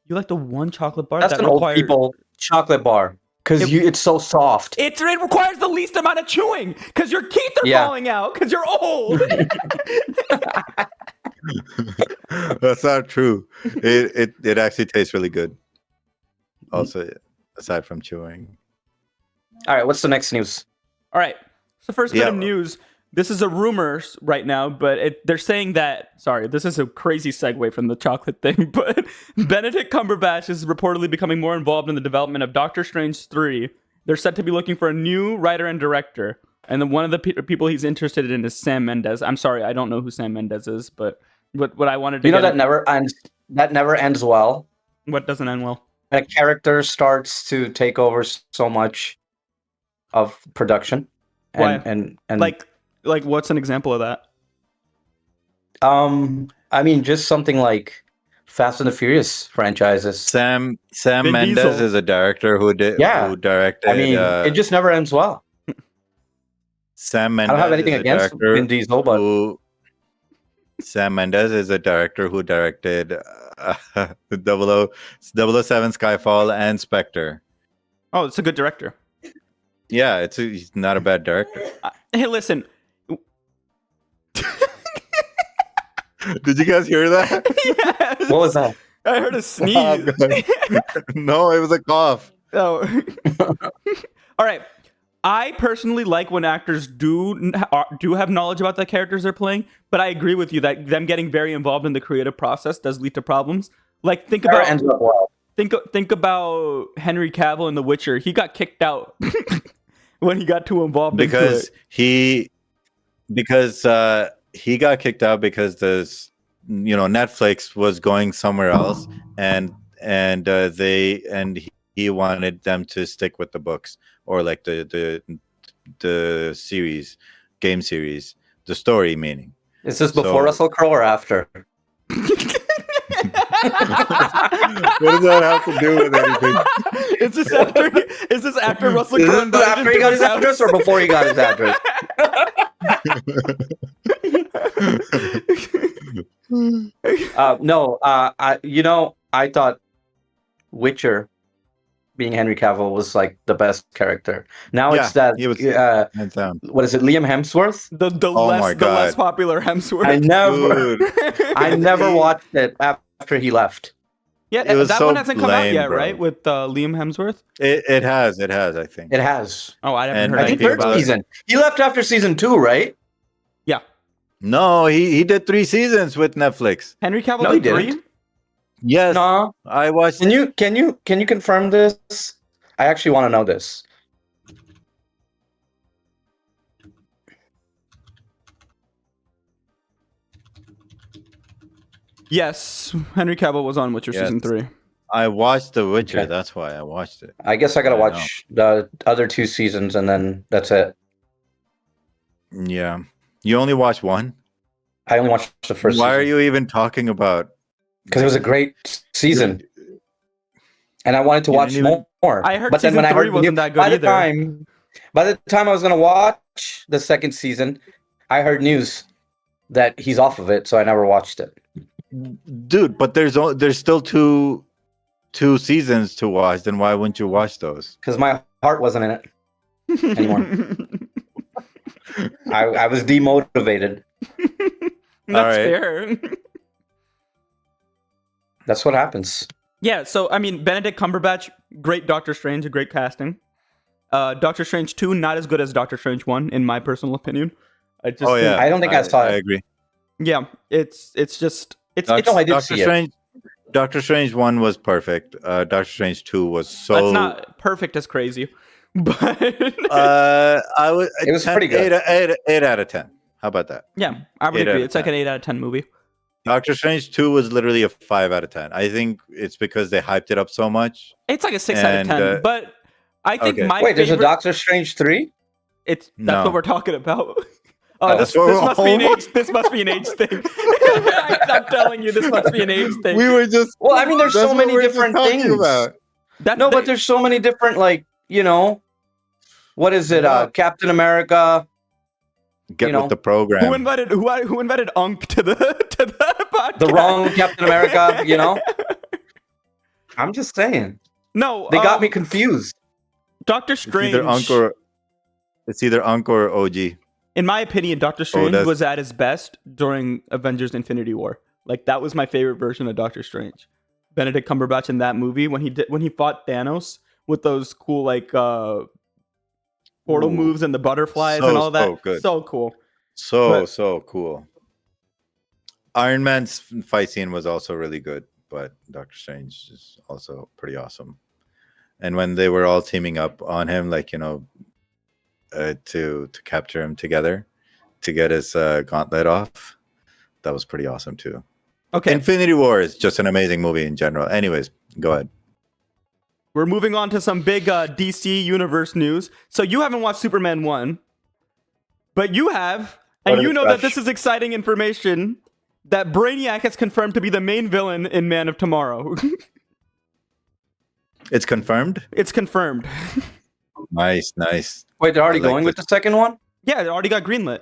S1: You like the one chocolate bar
S3: That's
S1: that
S3: an old
S1: requires
S3: people chocolate bar because it's so soft.
S1: it requires the least amount of chewing because your teeth are
S3: Yeah.
S1: falling out because you're old.
S2: That's not true. It actually tastes really good. Also, aside from chewing.
S3: All right, what's the next news?
S1: All right. So first bit
S2: Yeah.
S1: of news. This is a rumor right now, but they're saying that. Sorry, this is a crazy segue from the chocolate thing. But Benedict Cumberbatch is reportedly becoming more involved in the development of Doctor Strange 3. They're said to be looking for a new writer and director, and then one of the people he's interested in is Sam Mendes. I'm sorry, I don't know who Sam Mendes is, but what I wanted to
S3: You know
S1: get
S3: that never ends. That never ends well.
S1: what doesn't end well.
S3: A character starts to take over so much of production,
S1: Why?
S3: and
S1: Like what's an example of that?
S3: I mean, just something like Fast and the Furious franchises.
S2: Sam
S1: Vin
S2: Mendes
S1: Diesel.
S2: is a director who directed.
S3: I mean, it just never ends well.
S2: Sam
S3: I
S2: Mendes.
S3: don't have anything
S2: is a
S3: against
S2: director
S3: Vin Diesel, but
S2: Sam Mendes is a director who directed 007 Skyfall and Spectre.
S1: Oh, it's a good director.
S2: Yeah, he's not a bad director.
S1: Hey, listen.
S2: Did you guys hear that?
S1: Yes.
S3: what was that?
S1: I heard a sneeze.
S2: No, it was a cough.
S1: Oh. All right. I personally like when actors do have knowledge about the characters they're playing, but I agree with you that them getting very involved in the creative process does lead to problems. Like think
S3: Never
S1: about
S3: ends up well.
S1: think about Henry Cavill in The Witcher. He got kicked out when he got too involved
S2: because
S1: into it.
S2: he got kicked out because Netflix was going somewhere else and he wanted them to stick with the books or like the series, game series, the story meaning.
S3: Is this before Russell Crowe or after?
S2: What does that have to do with anything?
S1: Is this after Russell
S3: Is
S1: Crowe
S3: this after he got his address or before he got his address? No, I thought Witcher being Henry Cavill was like the best character. Now it's that
S2: he was hands down.
S3: what is it, Liam Hemsworth?
S1: the
S2: my
S1: less
S2: God.
S1: popular Hemsworth.
S3: I never watched it after he left.
S1: Yeah,
S2: It was
S1: that
S2: so
S1: one hasn't come out
S2: lame,
S1: yet,
S2: bro.
S1: right? With Liam Hemsworth.
S2: It has, I think.
S3: It has.
S1: Oh, I haven't
S2: And
S1: heard
S3: I think
S1: anything
S3: third
S1: about it.
S3: season. He left after season 2, right?
S1: Yeah,
S2: No, he did 3 seasons with Netflix.
S1: Henry Cavill
S3: No, he
S1: did 3?
S3: didn't.
S2: Yes,
S3: No.
S2: I watched.
S3: Can you confirm this? I actually want to know this.
S1: Yes, Henry Cavill was on Witcher
S2: Yes.
S1: season 3.
S2: I watched The Witcher.
S3: Okay.
S2: That's why I watched it.
S3: I guess I gotta
S2: I know.
S3: watch the other 2 seasons and then that's it.
S2: Yeah, you only watched one.
S3: I only watched the first
S2: Why are
S3: season.
S2: you even talking about?
S3: Because it was a great season. And I wanted to
S2: You
S3: watch
S2: didn't even-
S3: more.
S1: I heard
S3: but then
S1: season
S3: when I
S1: 3
S3: heard
S1: wasn't that good either.
S3: By the time I was gonna watch the second season, I heard news that he's off of it, so I never watched it.
S2: Dude, but there's still two seasons to watch. Then why wouldn't you watch those?
S3: Because my heart wasn't in it anymore. I was demotivated.
S1: That's
S2: Alright.
S1: fair.
S3: That's what happens.
S1: Yeah, so I mean, Benedict Cumberbatch, great Doctor Strange, a great casting. Doctor Strange 2, not as good as Doctor Strange 1, in my personal opinion. I just think,
S3: I don't think I saw
S2: I
S3: it.
S2: agree.
S1: yeah, it's just it's
S3: No, I did
S2: Doctor
S3: see it.
S2: Strange. Doctor Strange 1 was perfect. Doctor Strange 2 was so.
S1: That's not perfect as crazy, but
S2: I would.
S3: It was pretty good.
S2: 8 out of 10. How about that?
S1: yeah, I would
S2: 8 out
S1: agree.
S2: of
S1: It's like
S2: 10.
S1: an 8 out of 10 movie.
S2: Doctor Strange 2 was literally a 5 out of 10. I think it's because they hyped it up so much.
S1: It's like a 6 out of 10, but I think
S2: okay.
S1: my
S3: Wait, there's a
S1: favorite.
S3: Doctor Strange 3?
S1: That's
S2: No.
S1: what we're talking about.
S3: Oh,
S1: This
S2: that's
S1: must
S2: what-
S1: be an age. This must be an age thing. I'm telling you, this must be an age thing.
S2: We were just.
S3: Well, I mean, there's
S2: that's
S3: so
S2: what
S3: many
S2: we're just
S3: different
S2: talking
S3: things.
S2: about.
S3: No, but there's so many different, like, you know, what is it?
S2: Yeah.
S3: Captain America.
S2: Get
S3: you know,
S2: with the program.
S1: who invited Unk to the podcast?
S3: The wrong Captain America, you know? I'm just saying.
S1: No,
S3: They got me confused.
S1: Doctor
S2: It's
S1: Strange.
S2: either Unc or OG.
S1: In my opinion, Doctor Strange
S2: that's-
S1: was at his best during Avengers: Infinity War. Like that was my favorite version of Doctor Strange. Benedict Cumberbatch in that movie when he fought Thanos with those cool like portal
S2: Ooh.
S1: moves and the butterflies
S2: So,
S1: and all that.
S2: so good.
S1: So cool.
S2: So cool. Iron Man's fight scene was also really good, but Doctor Strange is also pretty awesome. And when they were all teaming up on him, like, to capture him together to get his gauntlet off, that was pretty awesome too.
S1: Okay,
S2: Infinity War is just an amazing movie in general. Anyways, go ahead.
S1: we're moving on to some big DC Universe news. So you haven't watched Superman 1, but you have, and you know that this is exciting information that Brainiac has confirmed to be the main villain in Man of Tomorrow.
S2: It's confirmed.
S1: It's confirmed.
S2: Nice.
S3: Wait, they're already
S2: I like
S3: going with
S2: this.
S3: the second one?
S1: Yeah, it already got greenlit.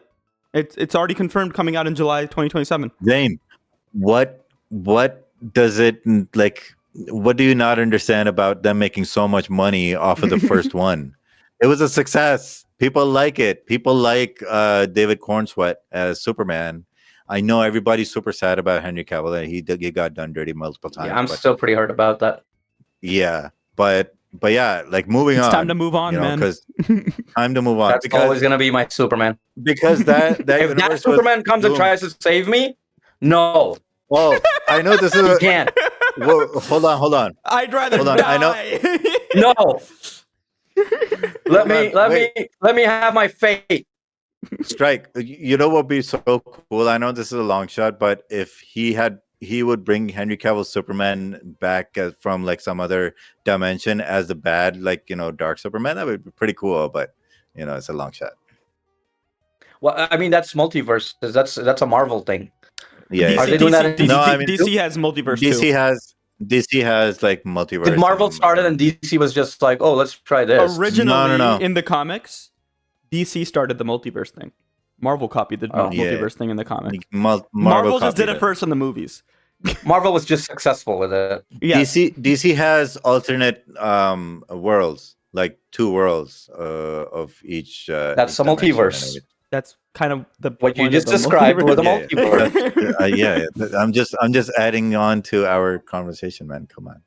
S1: It's already confirmed coming out in July 2027.
S2: Zane, what does it like? What do you not understand about them making so much money off of the first one? It was a success. People like it. People like David Cornsweet as Superman. I know everybody's super sad about Henry Cavill, and he got done dirty multiple times.
S3: Yeah, I'm
S2: but,
S3: still pretty hurt about that.
S2: yeah, but yeah, like moving
S1: It's
S2: on.
S1: time to move on, man.
S2: Because time to move on.
S3: That's always going to be my Superman.
S2: because that
S3: If that
S2: universe was
S3: Superman comes and
S2: doomed.
S3: tries to save me, no,
S2: Well, I know this is.
S3: he can't.
S2: Well, hold on.
S1: I'd rather
S2: Hold on, I know-
S1: die.
S3: No. Let me
S2: Wait.
S3: let me have my fate.
S2: Strike. You know what would be so cool? I know this is a long shot, but if he would bring Henry Cavill's Superman back from like some other dimension as the bad, like, dark Superman, that would be pretty cool. But it's a long shot.
S3: Well, I mean that's multiverse. That's a Marvel thing.
S2: Yeah.
S3: Are they doing that in
S1: DC,
S2: No, I mean-
S1: DC has multiverse
S2: DC has like multiverse.
S3: Did Marvel
S2: and-
S3: started and DC was just like, oh, let's try
S1: too.
S3: this.
S1: Originally,
S2: No.
S1: in the comics, DC started the multiverse thing. Marvel copied the
S3: Oh.
S1: multiverse thing in the comics.
S2: Like,
S1: Marvel just did
S2: copied
S1: it first in the movies.
S3: Marvel was just successful with it.
S1: Yeah,
S2: DC has alternate worlds, like 2 worlds of each.
S3: That's
S2: each
S3: a
S2: dimension
S3: multiverse.
S2: and everything.
S1: that's kind of the
S3: What you
S1: point
S3: just
S1: of the
S3: described were the
S1: multiverse.
S3: multiverse.
S2: Yeah. I'm just adding on to our conversation, man. Come on.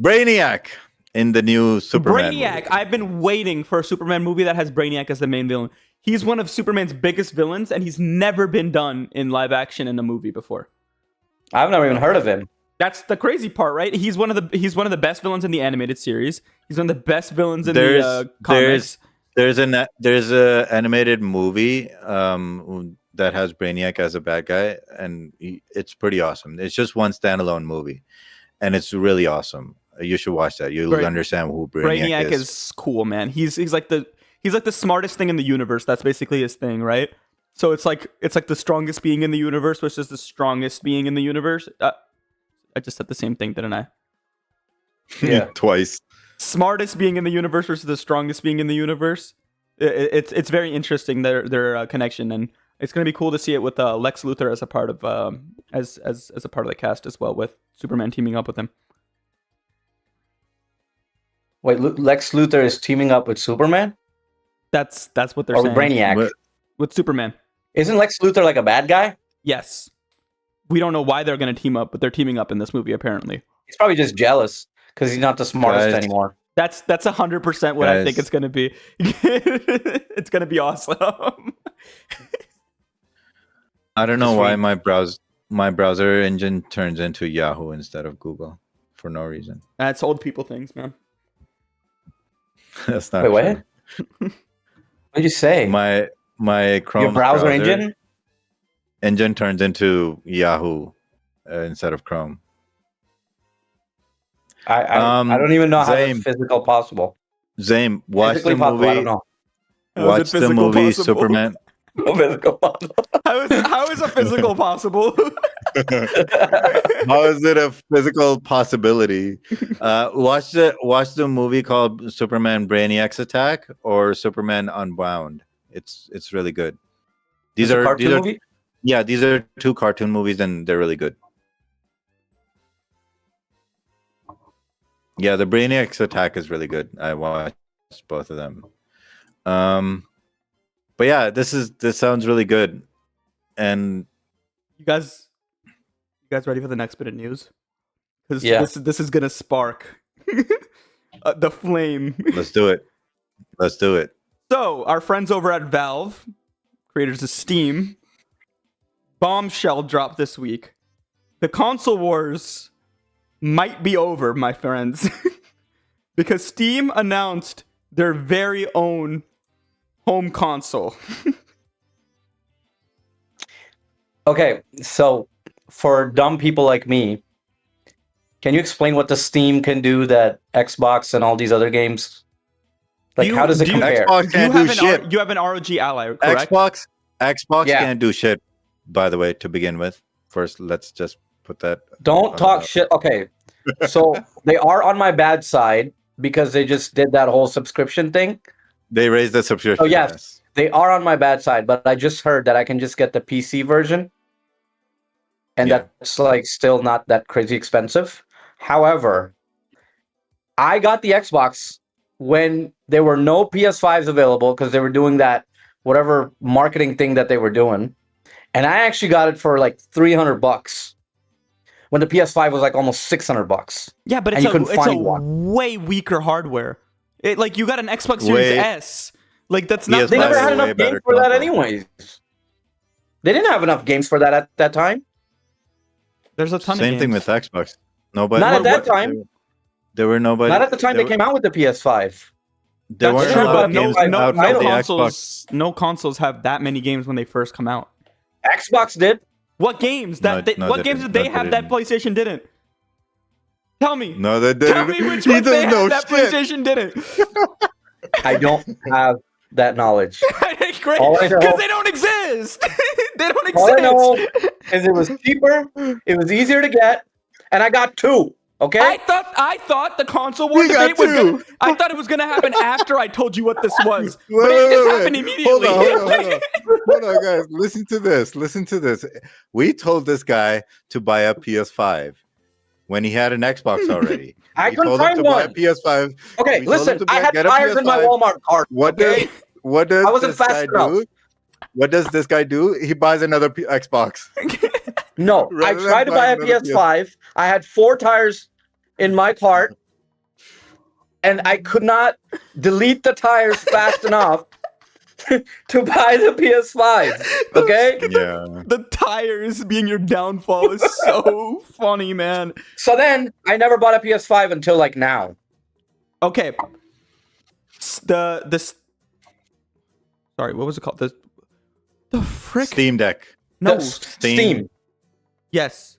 S2: Brainiac in the new Superman.
S1: Brainiac.
S2: movie.
S1: I've been waiting for a Superman movie that has Brainiac as the main villain. He's one of Superman's biggest villains, and he's never been done in live action in a movie before.
S3: I've never even heard of him.
S1: That's the crazy part, right? He's one of the best villains in the animated series. He's one of the best villains in the comics.
S2: There's a animated movie that has Brainiac as a bad guy, and it's pretty awesome. It's just one standalone movie, and it's really awesome. You should watch that. You'll understand who Brainiac is.
S1: is cool, man. He's like the smartest thing in the universe. That's basically his thing, right? So it's like the strongest being in the universe versus the strongest being in the universe. I just said the same thing, didn't I?
S3: Yeah.
S2: Twice.
S1: Smartest being in the universe versus the strongest being in the universe. It's very interesting their connection, and it's gonna be cool to see it with Lex Luthor as a part of as a part of the cast as well, with Superman teaming up with him.
S3: Wait, Lex Luthor is teaming up with Superman
S1: That's what they're
S3: or
S1: saying.
S3: with Brainiac?
S2: What-
S1: With Superman.
S3: Isn't Lex Luthor like a bad guy?
S1: Yes. we don't know why they're going to team up, but they're teaming up in this movie apparently.
S3: He's probably just jealous because he's not the smartest
S2: Guys.
S3: anymore.
S1: That's 100% what I think
S2: Guys.
S1: it's going to be. It's going to be awesome.
S2: I don't know
S3: Just
S2: why
S3: read.
S2: my browser engine turns into Yahoo instead of Google for no reason.
S1: That's old people things, man.
S2: That's not
S3: Wait, what?
S2: true.
S3: What did you say?
S2: My Chrome
S3: Your browser engine?
S2: turns into Yahoo instead of Chrome.
S3: I don't even know how that's
S2: Zame.
S3: physical possible.
S2: Zame, watch
S3: Physically
S2: the
S3: possible, I don't
S2: movie.
S3: know.
S1: How is it
S2: Watch the
S1: physical
S2: movie
S1: possible?
S2: Superman.
S3: No physical possible.
S1: How is a physical possible?
S2: How is it a physical possibility? Watch the movie called Superman Brainiac's Attack or Superman Unbound. It's really good.
S3: It's a cartoon movie?
S2: Yeah, these are two cartoon movies and they're really good. Yeah, the Brainiac's Attack is really good. I watched both of them. But yeah, this sounds really good. And
S1: You guys ready for the next bit of news? Because
S3: Yeah.
S1: this is gonna spark the flame.
S2: let's do it. Let's do it.
S1: So our friends over at Valve, creators of Steam, bombshell dropped this week. The console wars might be over, my friends, because Steam announced their very own home console.
S3: Okay, so for dumb people like me, can you explain what the Steam can do that Xbox and all these other games? Like, how does it compare?
S2: Xbox can't do shit.
S1: You have an ROG Ally, correct?
S2: Xbox
S3: Yeah.
S2: can't do shit. By the way, to begin with, first let's just put that.
S3: Don't talk shit. Okay, so they are on my bad side because they just did that whole subscription thing.
S2: They raised the subscription.
S3: Oh, yes. They are on my bad side, but I just heard that I can just get the PC version. And
S2: Yeah.
S3: that's like still not that crazy expensive. However, I got the Xbox when there were no PS5s available because they were doing that whatever marketing thing that they were doing. And I actually got it for like $300 when the PS5 was like almost $600.
S1: Yeah, but
S3: And
S1: it's
S3: you couldn't
S1: a
S3: find one.
S1: way weaker hardware. Like you got an Xbox Series
S2: Way-
S1: S. Like that's not.
S2: PS5
S3: They never
S2: is
S3: had
S2: a way
S3: enough games
S2: better
S3: for that
S2: console.
S3: anyways. They didn't have enough games for that at that time.
S1: There's a ton of
S2: Same
S1: games.
S2: thing with Xbox. Nobody.
S3: Not at that time.
S2: There were nobody.
S3: Not at the time they came out with the PS5.
S2: There
S1: That's
S2: weren't
S1: true,
S2: a lot
S1: but
S2: of
S1: no,
S2: games
S1: no,
S2: out
S1: no
S2: for the
S1: consoles.
S2: Xbox.
S1: No consoles have that many games when they first come out.
S3: Xbox did.
S1: What games?
S2: No,
S1: What games did they have that PlayStation didn't? Tell me.
S2: No, they
S1: Tell
S2: didn't.
S1: me which
S2: He
S1: ones they
S2: doesn't know
S1: had that
S2: shit.
S1: PlayStation didn't.
S3: I don't have that knowledge.
S1: Great,
S3: All I know-
S1: because they don't exist. They don't exist.
S3: All I know is it was cheaper, it was easier to get, and I got two. Okay?
S1: I thought the console war
S2: We got
S1: debate was gonna.
S2: two.
S1: I thought it was gonna happen after I told you what this was, but
S2: Wait,
S1: it just
S2: wait,
S1: happened
S2: wait.
S1: immediately.
S2: Hold on, guys. Listen to this. Listen to this. We told this guy to buy a PS5 when he had an Xbox already.
S3: I
S2: We
S3: couldn't
S2: told him
S3: find
S2: to buy a
S3: one.
S2: PS5.
S3: Okay,
S2: We told
S3: listen,
S2: him to
S3: I had
S2: get a
S3: tires in my
S2: PS5.
S3: Walmart cart.
S2: What
S3: okay?
S2: does
S3: I wasn't
S2: this
S3: fast
S2: guy
S3: enough.
S2: do? What does this guy do? He buys another Xbox.
S3: No, I
S2: Rather than
S3: tried to buy a
S2: buying another
S3: PS5. I had 4 tires in my cart, and I could not delete the tires fast enough to buy the PS5. Okay?
S2: Yeah.
S1: The tires being your downfall is so funny, man.
S3: So then I never bought a PS5 until like now.
S1: Okay. Sorry, what was it called? The frick?
S2: Steam Deck.
S1: No.
S3: Steam.
S1: Yes.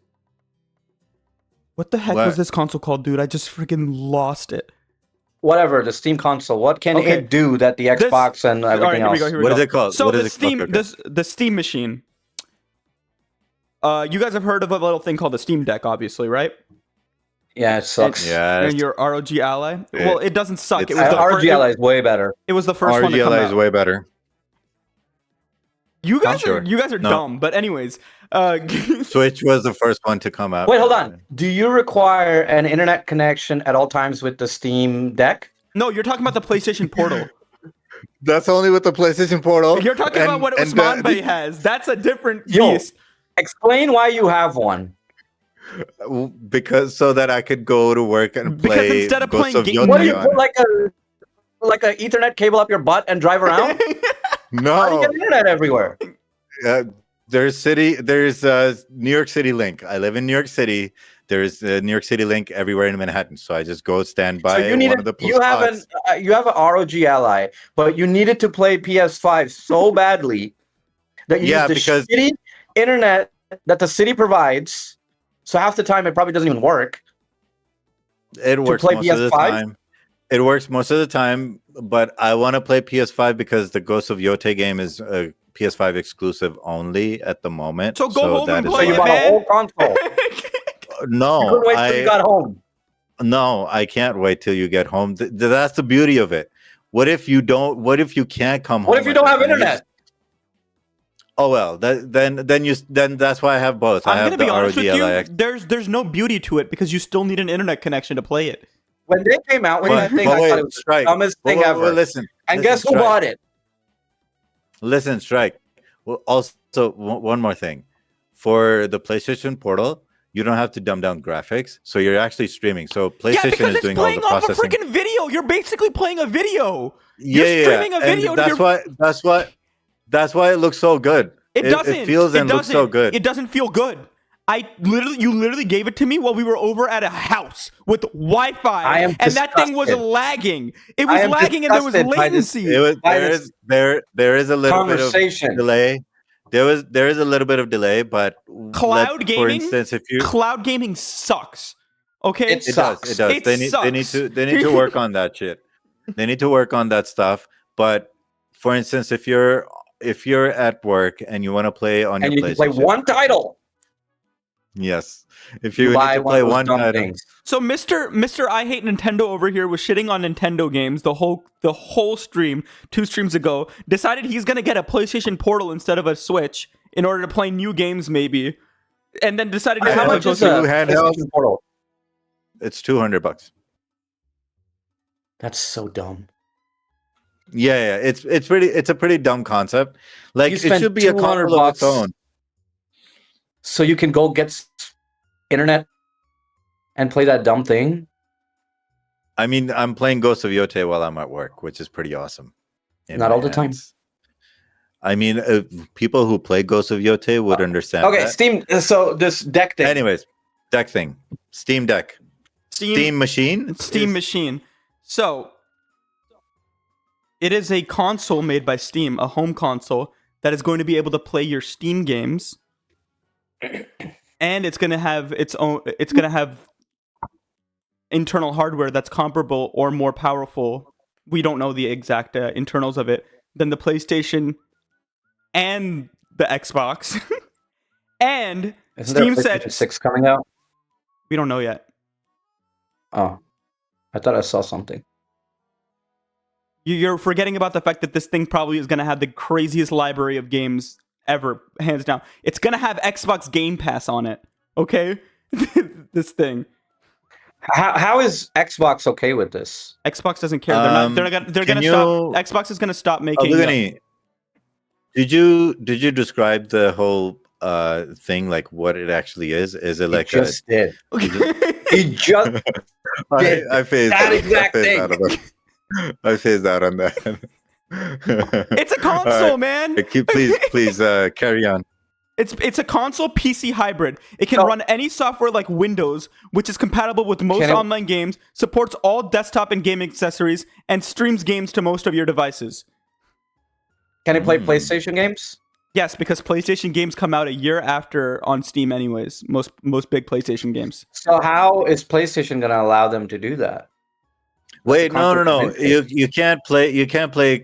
S1: What the heck
S2: What?
S1: was this console called, dude? I just freaking lost it.
S3: Whatever, the Steam console. What can
S1: Okay.
S3: it do that the Xbox and everything
S1: All right, here we
S3: else?
S1: go.
S2: What is it called?
S1: So
S2: What is
S1: the
S2: it
S1: Steam,
S2: called?
S1: the Steam machine. You guys have heard of a little thing called the Steam Deck, obviously, right?
S3: Yeah, it sucks.
S2: Yeah.
S1: And your ROG Ally.
S2: It-
S1: Well, it doesn't suck. It
S2: it's-
S1: was the
S3: RG Ally is way better.
S1: It was the first one to come
S2: RGLI is
S1: out.
S2: way better.
S1: You guys
S2: Sure.
S1: are
S2: No.
S1: dumb, but anyways,
S2: Switch was the first one to come out.
S3: Wait, hold on. Do you require an internet connection at all times with the Steam Deck?
S1: no, you're talking about the PlayStation Portal.
S2: That's only with the PlayStation Portal.
S1: You're talking about what
S2: and
S1: Usman Bey has. That's a different
S3: Yo.
S1: beast.
S3: Explain why you have one.
S2: Because so that I could go to work and
S1: Because
S2: play
S1: instead of
S2: Ghosts
S1: playing
S2: of
S1: ga-
S3: What do you
S2: Yotei
S3: put
S2: on.
S3: like a Ethernet cable up your butt and drive around? How do you
S2: No,
S3: get internet everywhere?
S2: there's New York City Link. I live in New York City. There's a New York City Link everywhere in Manhattan. So I just go stand
S3: So
S2: by
S3: you
S2: one
S3: needed
S2: of the
S3: you have
S2: spots.
S3: you have an ROG Ally, but you needed to play PS5 so badly that you
S2: Yeah,
S3: used the
S2: because
S3: shitty internet that the city provides. So half the time it probably doesn't even work
S2: it
S3: to
S2: works
S3: play
S2: most of the
S3: PS5.
S2: time. It works most of the time, but I want to play PS5 because the Ghost of Yotei game is a PS5 exclusive only at the moment.
S1: So go home
S2: that
S1: and
S2: is
S3: So
S1: play
S3: you
S1: it,
S2: why.
S3: bought a
S1: man.
S3: whole console. You
S2: No,
S3: couldn't wait till you got home.
S2: I can't wait till you get home. That's the beauty of it. What if you don't? What if you can't come home?
S3: What if you
S2: at
S3: don't
S2: that
S3: have
S2: time?
S3: internet?
S2: Oh well, then that's why I have both. I
S1: I'm
S2: have
S1: gonna
S2: the
S1: be honest
S2: ROG
S1: with you.
S2: LIX.
S1: There's no beauty to it because you still need an internet connection to play it.
S3: When they came out with that thing,
S2: But
S3: I thought
S2: wait,
S3: it was the
S2: strike.
S3: dumbest thing ever.
S2: Listen,
S3: And
S2: listen,
S3: guess who
S2: strike.
S3: bought it?
S2: Listen, strike. Well, also one more thing. For the PlayStation Portal, you don't have to dumb down graphics, so you're actually streaming. So
S1: Yeah,
S2: PlayStation
S1: because
S2: is
S1: it's
S2: doing all the
S1: playing off a
S2: processing.
S1: freaking video. You're basically playing a video.
S2: Yeah,
S1: You're streaming a video
S2: and
S1: to your.
S2: that's why it looks so good.
S1: It doesn't.
S2: It feels and looks so good.
S1: It doesn't feel good. You literally gave it to me while we were over at a house with Wi-Fi, and that thing was
S3: disgusted.
S1: lagging. It was lagging, and there was
S3: disgusted by this-
S1: latency.
S2: It was
S3: By
S2: there is a little bit of
S3: conversation.
S2: delay. There is a little bit of delay, but
S1: Cloud gaming.
S2: for instance, if you
S1: Cloud gaming sucks. Okay,
S3: It sucks.
S2: it does.
S1: It
S2: They need
S1: sucks.
S2: to work on that shit. They need to work on that stuff. But for instance, if you're at work and you want to play on
S3: And
S2: your
S3: you can play
S2: PlayStation,
S3: one title.
S2: yes. If you need
S3: buy
S2: to play
S3: of those
S2: one
S3: dumb
S2: title,
S3: things.
S1: So Mr. I Hate Nintendo over here was shitting on Nintendo games the whole stream 2 streams ago. Decided he's gonna get a PlayStation Portal instead of a Switch in order to play new games maybe, and then decided
S2: I
S1: to
S3: How
S2: have
S3: much
S2: a
S3: is
S2: two
S3: a
S2: handhelds.
S3: PlayStation Portal?
S2: it's $200.
S3: That's so dumb.
S2: Yeah. It's a pretty dumb concept. Like
S3: You
S2: it
S3: spent
S2: should be a
S3: $200
S2: console of its own.
S3: So you can go get internet and play that dumb thing.
S2: I mean, I'm playing Ghost of Yotei while I'm at work, which is pretty awesome. in
S3: Not
S2: my
S3: all the time.
S2: hands. I mean, people who play Ghost of Yotei would understand.
S3: Okay,
S2: that.
S3: Steam. So this deck thing.
S2: Anyways, deck thing, Steam Deck, Steam Machine,
S1: Steam Machine. So it is a console made by Steam, a home console that is going to be able to play your Steam games, and it's going to have its own. It's going to have internal hardware that's comparable or more powerful. We don't know the exact internals of it than the PlayStation and the Xbox. And
S3: Isn't there
S1: Steam
S3: a PlayStation
S1: said
S3: 6 coming out?
S1: we don't know yet.
S3: Oh, I thought I saw something.
S1: You're forgetting about the fact that this thing probably is going to have the craziest library of games ever, hands down. It's going to have Xbox Game Pass on it. Okay, this thing.
S3: How is Xbox okay with this?
S1: Xbox doesn't care. They're going to stop. Xbox is going to stop making.
S2: Lugani, did you describe the whole thing, like what it actually is? Is it like
S3: just did. He just did
S2: I phased
S3: that
S2: out.
S3: exact thing.
S2: I phased out on that.
S1: It's a console, man.
S2: Please carry on.
S1: It's a console PC hybrid. It can run any software like Windows, which is compatible with most online games, supports all desktop and gaming accessories, and streams games to most of your devices.
S3: Can it play PlayStation games?
S1: Yes, because PlayStation games come out a year after on Steam anyways. Most big PlayStation games.
S3: So how is PlayStation going to allow them to do that?
S2: Wait, no. You can't play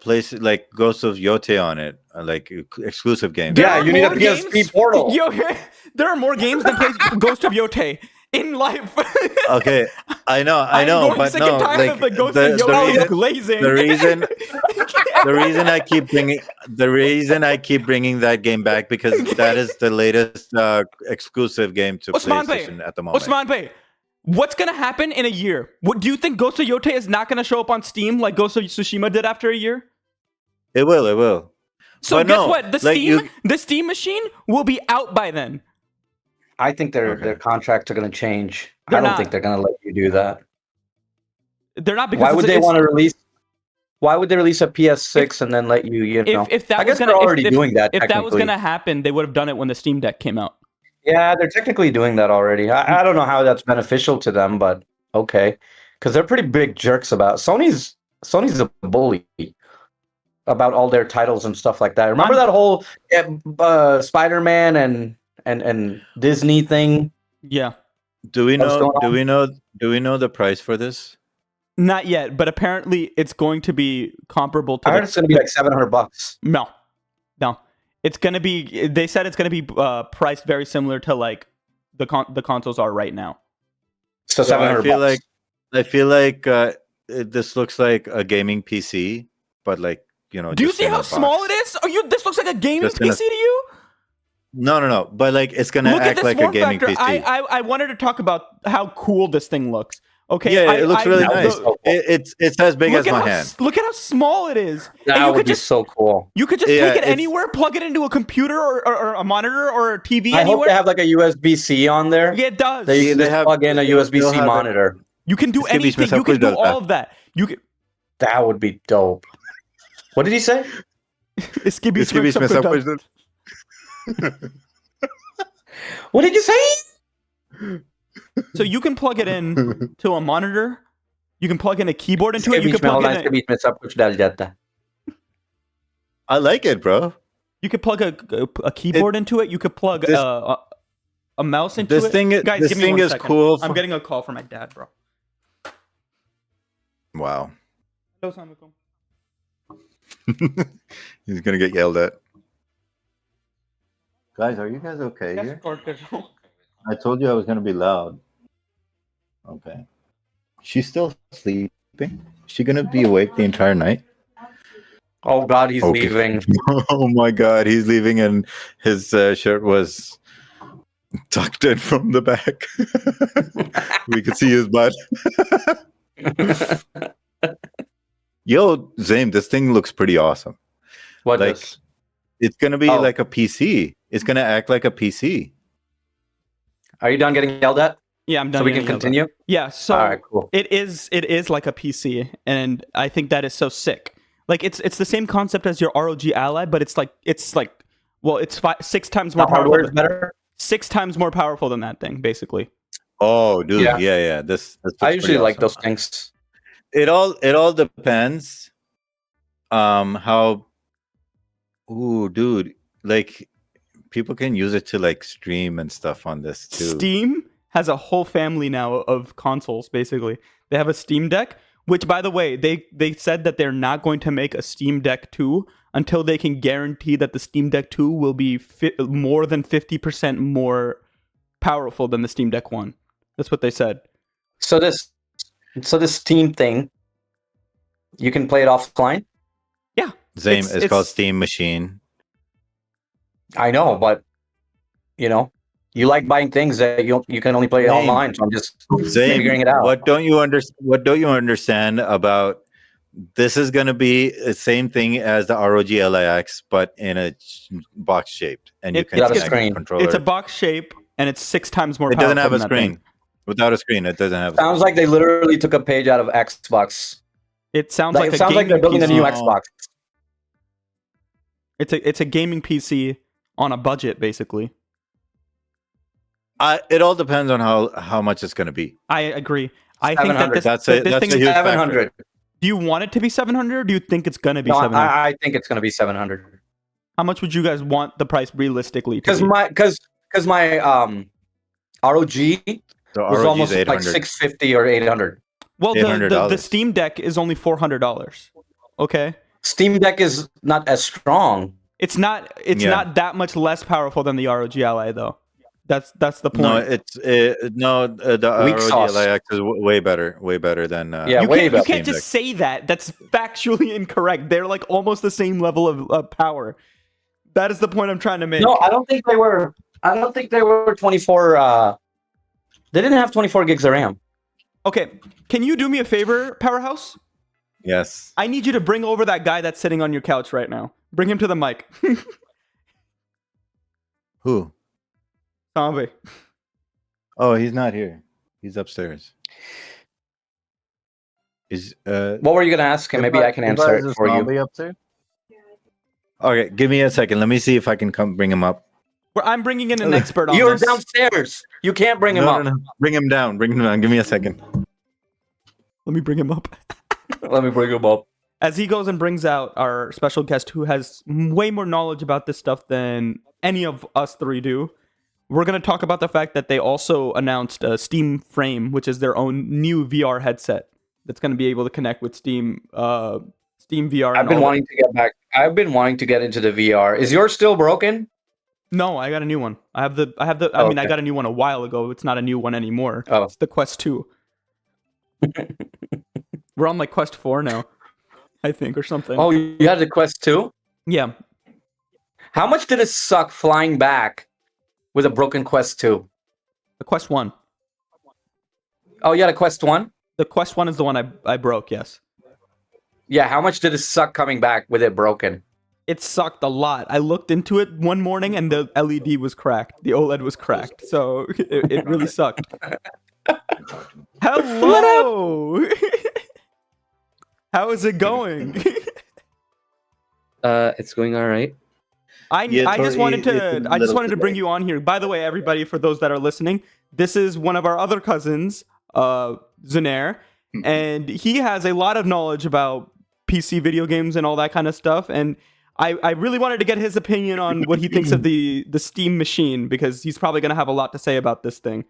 S2: places like Ghost of Yotei on it, like exclusive games.
S3: Yeah, you need a PSP Portal.
S1: Yo, there are more games than Ghost of Yotei in life.
S2: Okay, I know,
S1: I'm
S2: but
S1: sick
S2: no,
S1: and tired
S2: like
S1: of the Ghost of Yotei glazing.
S2: the reason I keep bringing that game back because that is the latest exclusive game to PlayStation at the moment.
S1: Osman Bey, what's gonna happen in a year? What do you think? Ghost of Yotei is not gonna show up on Steam like Ghost of Tsushima did after a year?
S2: It will.
S1: So
S2: But
S1: guess
S2: no,
S1: what? The
S2: like
S1: the Steam machine will be out by then.
S3: I think their
S2: Okay.
S3: contracts are going to change.
S1: They're
S3: I don't
S1: not.
S3: think they're going to let you do that.
S1: They're not because
S3: Why would they
S1: it's-
S3: want to release? Why would they release a PS6 and then let you? You know,
S1: if that
S3: I
S1: was
S3: guess
S1: gonna
S3: they're already doing that.
S1: if that was
S3: technically.
S1: gonna happen, they would have done it when the Steam Deck came out.
S3: Yeah, they're technically doing that already. I don't know how that's beneficial to them, but okay, because they're pretty big jerks about Sony's a bully about all their titles and stuff like that. Remember that whole Spider-Man and Disney thing?
S1: Yeah.
S2: do we
S3: What's
S2: know?
S3: going on?
S2: Do we know the price for this?
S1: Not yet, but apparently it's going to be comparable to
S3: I heard it's going to be like $700.
S1: No. It's going to be they said it's going to be priced very similar to like the consoles are right now.
S3: So
S2: So
S3: $700.
S2: I feel like this looks like a gaming PC, but like
S1: Do you
S2: just
S1: see
S2: in
S1: how
S2: a
S1: small
S2: box.
S1: it is? This looks like a gaming
S2: Just in a-
S1: PC to you?
S2: No. But like it's gonna
S1: Look at
S2: act
S1: this
S2: like a
S1: form
S2: gaming
S1: factor.
S2: PC.
S1: I wanted to talk about how cool this thing looks. Okay.
S2: Yeah, it looks really
S3: that would be
S2: nice.
S3: so cool.
S2: It's as big as my hand.
S1: Look at how small it is. And
S3: That
S1: you
S3: would
S1: could
S3: be
S1: just
S3: so cool.
S1: you could just
S2: Yeah,
S1: take it
S2: it's-
S1: anywhere, plug it into a computer or a monitor or a TV
S3: I hope
S1: anywhere.
S3: they have like a USB-C on there.
S1: Yeah, it does.
S3: That you can
S2: They
S3: just
S2: have-
S3: plug in a
S2: they'll
S3: USB-C
S2: have it.
S3: monitor.
S1: You can do
S2: इसके बीच में
S1: anything.
S2: सब
S1: You can
S2: कुछ
S1: do
S2: डलता है.
S1: all of that. You can.
S3: That would be dope. What did he say?
S1: इसके बीच
S2: इसके
S1: में
S2: बीच में
S1: सब
S2: सब
S1: कुछ
S2: कुछ
S3: What did you say?
S1: So you can plug it in to a monitor. You can plug in a keyboard into
S3: इसके
S1: it. You
S3: beach
S1: can
S3: में
S1: plug
S3: होगा,
S1: in
S3: इसके बीच में सब कुछ डल जाता है.
S2: I like it, bro.
S1: you could plug a keyboard into it. You could plug
S2: this-
S1: a mouse into
S2: This
S1: it.
S2: thing,
S1: Guys,
S2: this
S1: give me
S2: thing
S1: one
S2: is
S1: second.
S2: cool.
S1: I'm getting a call from my dad, bro.
S2: Wow,
S1: Hello, Assalamualaikum.
S2: he's gonna get yelled at. Guys, are you guys okay
S1: Yes,
S2: here?
S1: record कर रहा हूँ.
S2: I told you I was gonna be loud. Okay. She's still sleeping. Is she gonna be awake the entire night?
S3: Oh God, he's
S2: Okay.
S3: leaving.
S2: Oh my God, he's leaving, and his shirt was tucked in from the back. We could see his butt. Yo, Zaim, this thing looks pretty awesome.
S3: What
S2: Like-
S3: does?
S2: It's gonna be
S3: Oh.
S2: like a PC. It's gonna act like a PC.
S3: Are you done getting yelled at?
S1: Yeah, I'm done.
S3: So we can
S1: getting yelled at.
S3: continue.
S1: Yeah. So
S3: All right, cool.
S1: it is like a PC, and I think that is so sick. Like it's the same concept as your ROG Ally, but it's like well, it's 6 times
S3: The
S1: more powerful.
S3: hardware is better.
S1: 6 times more powerful than that thing, basically.
S2: Oh, dude,
S3: Yeah.
S2: yeah. This looks
S3: I usually
S2: pretty
S3: like
S2: awesome.
S3: those things.
S2: It all depends. How. Ooh, dude, like people can use it to like stream and stuff on this too.
S1: Steam has a whole family now of consoles. Basically, they have a Steam Deck, which, by the way, they said that they're not going to make a Steam Deck 2 until they can guarantee that the Steam Deck 2 will be more than 50% more powerful than the Steam Deck 1. That's what they said.
S3: So this Steam thing, you can play it offline.
S2: Same.
S1: It's-
S2: It's called
S1: it's-
S2: Steam Machine.
S3: I know, but you like buying things that you can only play
S2: Same.
S3: online. So I'm just
S2: Same.
S3: figuring it out.
S2: What don't you understand about this? Is gonna be the same thing as the ROG LIX, but in a box shaped, and you
S1: It-
S2: can
S3: Without a
S2: connect
S3: screen.
S2: the controller.
S1: It's a box shape, and it's 6 times more
S2: It
S1: powerful
S2: doesn't have a
S1: than that thing.
S2: screen. Without a screen, it doesn't have.
S3: Sounds like they literally took a page out of Xbox.
S1: It sounds
S3: Like,
S1: like
S3: it sounds like they're
S1: gaming
S3: building a new
S1: PC.
S3: Xbox.
S1: It's a gaming PC on a budget, basically.
S2: It all depends on how much it's gonna be.
S1: I agree. I think that
S3: 700.
S1: this,
S2: That's
S1: that
S2: a
S1: this thing.
S2: huge factor.
S3: 700.
S1: Do you want it to be 700? Or do you think it's gonna be
S3: No,
S1: 700?
S3: I think it's going to be 700.
S1: How much would you guys want the price realistically to
S3: Because
S1: be?
S3: my ROG
S2: The
S3: was
S2: ROG
S3: almost
S2: is
S3: like
S2: 800.
S3: 650 or 800.
S1: Well, the
S2: $800.
S1: Steam Deck is only $400. Okay,
S3: Steam Deck is not as strong.
S1: it's not
S2: Yeah.
S1: not that much less powerful than the ROG Ally, though. That's the point.
S2: No, the
S3: Weak
S2: ROG
S3: sauce.
S2: LIX is way better than.
S3: Yeah,
S1: you
S3: way
S1: can't you
S3: better.
S1: can't
S2: Steam
S1: just say that. That's factually incorrect. They're like almost the same level of power. That is the point I'm trying to make.
S3: No, I don't think they were. 24. They didn't have 24 gigs of RAM.
S1: Okay, can you do me a favor, Powerhouse?
S2: Yes.
S1: I need you to bring over that guy that's sitting on your couch right now. Bring him to the mic.
S2: Who?
S1: Zombie.
S2: Oh, he's not here. He's upstairs. Is
S3: What were you gonna ask him? Maybe I can answer it for you.
S2: Upstairs? Okay, give me a second. Let me see if I can come bring him up.
S1: I'm bringing in an expert on
S3: You're
S1: this.
S3: downstairs. You can't bring him up.
S2: No. Bring him down. Bring him down. Give me a second.
S1: Let me bring him up.
S3: Let me bring him up.
S1: As he goes and brings out our special guest who has way more knowledge about this stuff than any of us three do, we're going to talk about the fact that they also announced a Steam Frame, which is their own new VR headset that's going to be able to connect with Steam VR.
S3: I've been wanting to get back. I've been wanting to get into the VR. Is yours still broken?
S1: No, I got a new one. I mean, I got a new one a while ago. It's not a new one anymore.
S3: Oh.
S1: It's the Quest 2. We're on like Quest 4 now, I think, or something.
S3: Oh, you had the Quest 2?
S1: Yeah.
S3: How much did it suck flying back with a broken Quest 2?
S1: The Quest 1.
S3: Oh, you had a Quest 1?
S1: The Quest 1 is the one I broke, yes.
S3: Yeah, how much did it suck coming back with it broken?
S1: It sucked a lot. I looked into it one morning and the LED was cracked. The OLED was cracked. So it really sucked. Hello! How is it going?
S4: It's going all right.
S1: I just wanted to bring you on here. By the way, everybody, for those that are listening, this is one of our other cousins, Zunair, and he has a lot of knowledge about PC video games and all that kind of stuff. And I really wanted to get his opinion on what he thinks of the Steam machine, because he's probably going to have a lot to say about this thing.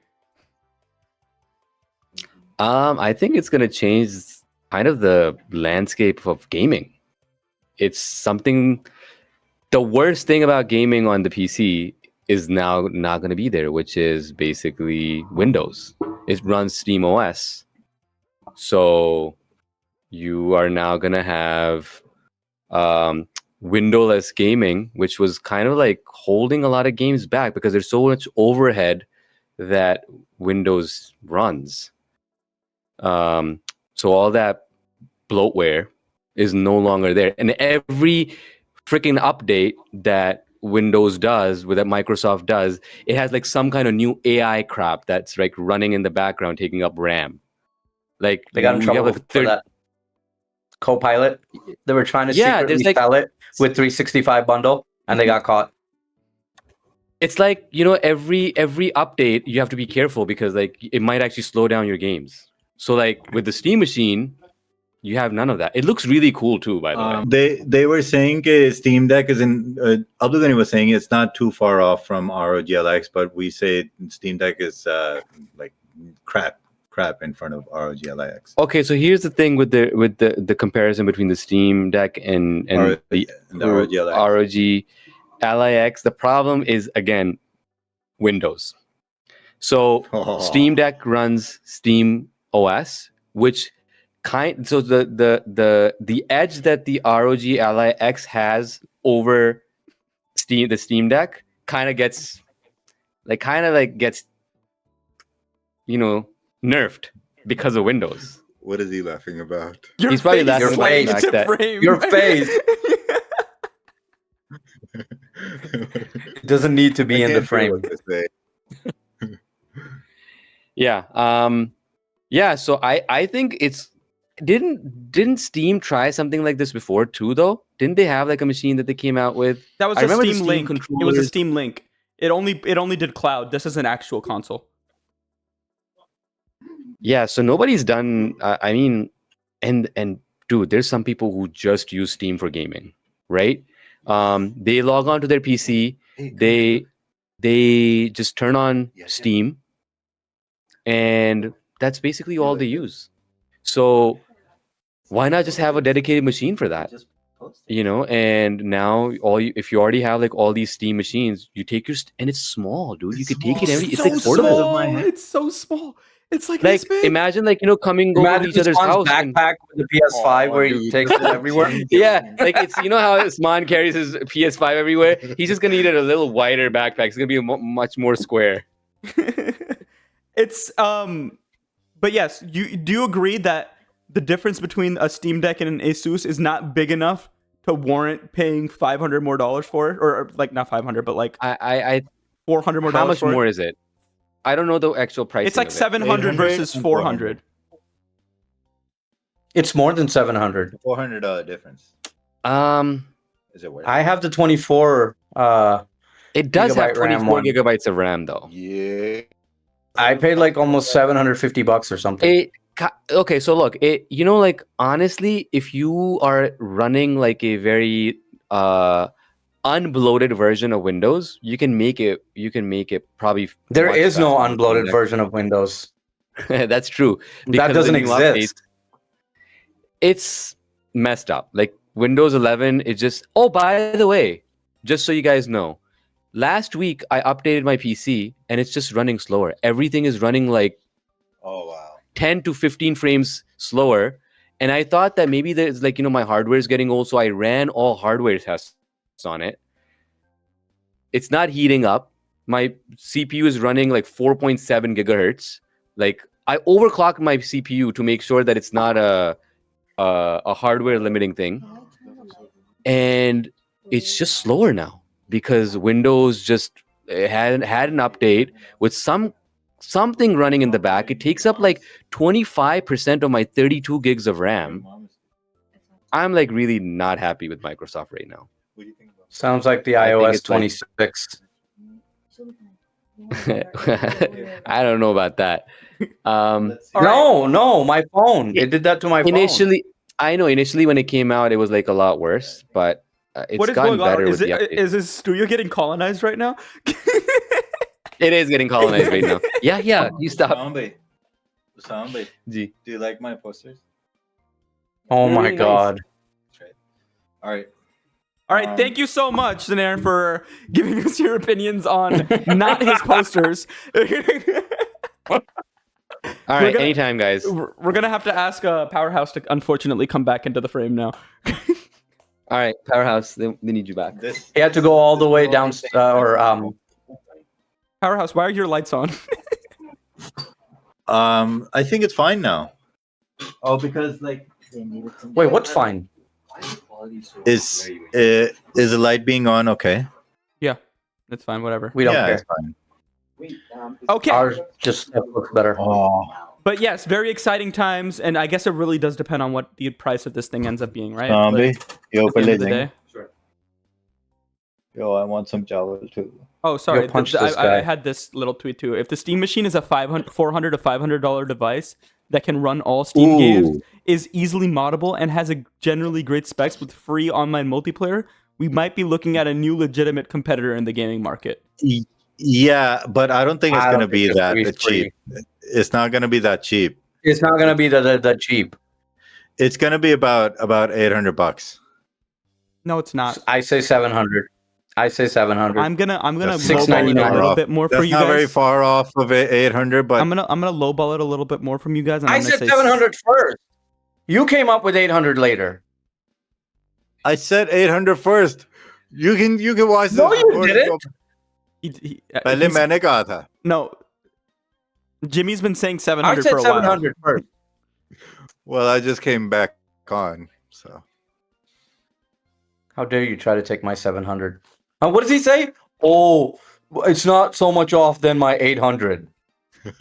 S4: I think it's going to change kind of the landscape of gaming. It's something. The worst thing about gaming on the PC is now not going to be there, which is basically Windows. It runs Steam OS. So you are now going to have windowless gaming, which was kind of like holding a lot of games back because there's so much overhead that Windows runs. So all that bloatware is no longer there. And every freaking update that Windows does, that Microsoft does, it has like some kind of new AI crap that's like running in the background, taking up RAM. Like
S3: they got in trouble for that. Copilot. They were trying to secretly sell it with 365 bundle, and they got caught.
S4: It's like, every update you have to be careful because like it might actually slow down your games. So like with the Steam machine, you have none of that. It looks really cool too, by the way.
S2: They were saying Steam Deck is in. Abdul was saying it's not too far off from ROGLX, but we say Steam Deck is like crap in front of ROGLX.
S4: Okay, so here's the thing with the comparison between the Steam Deck and the ROGLX. The problem is again Windows. So Steam Deck runs Steam OS, which so the edge that the ROG Ally X has over the Steam Deck kind of gets nerfed because of Windows.
S2: What is he laughing about?
S4: He's probably laughing about the fact that
S3: your face doesn't need to be in the frame.
S4: Yeah. So I think it's didn't Steam try something like this before too though? Didn't they have like a machine that they came out with?
S1: That was a Steam Link. It was a Steam Link. It only did cloud. This is an actual console.
S4: Yeah, so nobody's done I mean and dude, there's some people who just use Steam for gaming, right? They log on to their PC, they just turn on Steam, and that's basically all they use. So why not just have a dedicated machine for that? And now if you already have like all these Steam machines, you take and it's small, dude. You could take it it's like portable.
S1: It's so small. It's like
S4: imagine coming over to each other's house.
S3: Backpack with the PS5 where he takes it everywhere.
S4: Yeah, like it's how Usman carries his PS5 everywhere. He's just gonna need a little wider backpack. It's gonna be much more square.
S1: It's but yes, do you agree that the difference between a Steam Deck and an Asus is not big enough to warrant paying $500 more for it, or like not 500, but like
S4: I
S1: $400 more.
S4: how much
S1: for
S4: more
S1: it.
S4: is it? I don't know the actual price.
S1: It's like 700 versus 400.
S3: It's more than 700.
S2: $400 difference. Is it worth it?
S3: I have the 24.
S4: It does have
S3: gigabyte RAM
S4: 24
S3: one.
S4: gigabytes of RAM though.
S2: Yeah.
S3: I paid like almost $750 or something.
S4: Okay, so look, you know, like honestly, if you are running like a very unbloated version of Windows, you can make it probably.
S3: There
S4: much
S3: is no
S4: faster than
S3: unbloated
S4: that.
S3: version of Windows.
S4: That's true.
S3: That
S4: because
S3: doesn't
S4: the new
S3: exist.
S4: It's messed up. Like Windows 11, it just. Oh, by the way, just so you guys know, last week I updated my PC and it's just running slower. Everything is running like
S2: Oh wow.
S4: 10 to 15 frames slower. And I thought that maybe there's like, my hardware is getting old. So I ran all hardware tests on it. It's not heating up. My CPU is running like 4.7 gigahertz. Like I overclocked my CPU to make sure that it's not a hardware limiting thing. And it's just slower now because Windows just had an update with something running in the back. It takes up like 25% of my 32 gigs of RAM. I'm like really not happy with Microsoft right now.
S2: What do you think about
S3: Sounds like the
S4: I think
S3: iOS
S4: it's like-
S3: 26.
S4: I don't know about that.
S2: Let's see.
S3: No, my phone. It did that to my phone.
S4: Initially when it came out, it was like a lot worse, but it's
S1: What is
S4: gotten
S1: going on?
S4: better with the update.
S1: Is this studio getting colonized right now?
S4: It is getting colonized right now. Yeah. You stop.
S2: Usam,
S4: Ji.
S2: do you like my posters?
S3: Oh my
S4: Really nice.
S3: god.
S2: That's right. All right.
S1: All right, thank you so much, Zanaran, for giving us your opinions on not his posters.
S4: All right, anytime, guys.
S1: We're gonna have to ask Powerhouse to unfortunately come back into the frame now.
S4: All right, Powerhouse, they need you back.
S2: This.
S3: He had to go all the way down,
S1: Powerhouse, why are your lights on?
S2: I think it's fine now. Oh, because like.
S3: Wait, what's fine?
S2: Is the light being on okay?
S1: Yeah, that's fine. Whatever.
S3: We don't
S2: Yeah,
S3: care.
S2: it's fine.
S1: Okay,
S3: Ours just looks better.
S2: Oh.
S1: but yes, very exciting times, and I guess it really does depend on what the price of this thing ends up being, right?
S2: Zombie,
S1: Like,
S2: yo,
S1: at the end of the
S2: Pelizing.
S1: day.
S2: Yo, I want some Jawel too.
S1: Oh, sorry.
S3: Yo, punch this
S1: I
S3: guy.
S1: had this little tweet too. If the Steam machine is a $400 to $500 device that can run all Steam games, is easily moddable, and has a generally great specs with free online multiplayer, we might be looking at a new legitimate competitor in the gaming market.
S2: Yeah, but I don't think it's
S3: I
S2: going to
S3: don't
S2: be
S3: think it's
S2: that
S3: gonna be
S2: cheap. It's not going to be that cheap.
S3: It's not gonna be that cheap.
S2: It's going to be about $800.
S1: No, it's not.
S3: I say 700. I say 700.
S1: I'm gonna
S2: That's
S1: lowball it a
S3: $6.99
S1: little bit more for
S2: That's
S1: you
S2: not
S1: guys.
S2: very far off of 800, but
S1: I'm gonna lowball it a little bit more from you guys. And
S3: I
S1: I'm gonna
S3: said
S1: say
S3: 700 first. You came up with 800 later.
S2: I said 800 first. You can watch this.
S3: No, you
S2: recording.
S3: didn't.
S2: पहले मैंने कहा था.
S1: No, Jimmy's been saying
S3: I
S1: 700
S3: said
S1: for a while.
S3: 700 first.
S2: Well, I just came back on, so.
S3: How dare you try to take my 700? What does he say? Oh, it's not so much off than my 800.
S1: By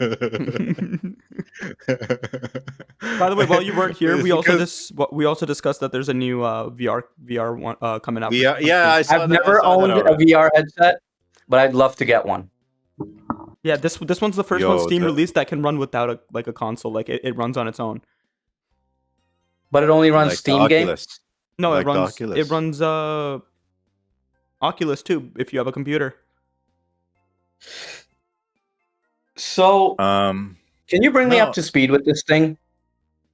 S1: the way, while you weren't here,
S2: It's
S1: we
S2: because-
S1: also discussed that there's a new VR one coming out.
S2: yeah, I saw
S3: I've
S2: that.
S3: never
S2: I saw
S3: owned
S2: that
S3: a
S2: already.
S3: VR headset, but I'd love to get one.
S1: Yeah, this one's the first
S2: Yo,
S1: one Steam
S2: the-
S1: released that can run without a console. Like it runs on its own.
S3: But it only runs
S2: Like the
S3: Steam games.
S2: Oculus.
S1: No,
S2: Like the
S1: it
S2: Oculus.
S1: runs Oculus too if you have a computer.
S3: So, can you bring me
S2: no.
S3: up to speed with this thing?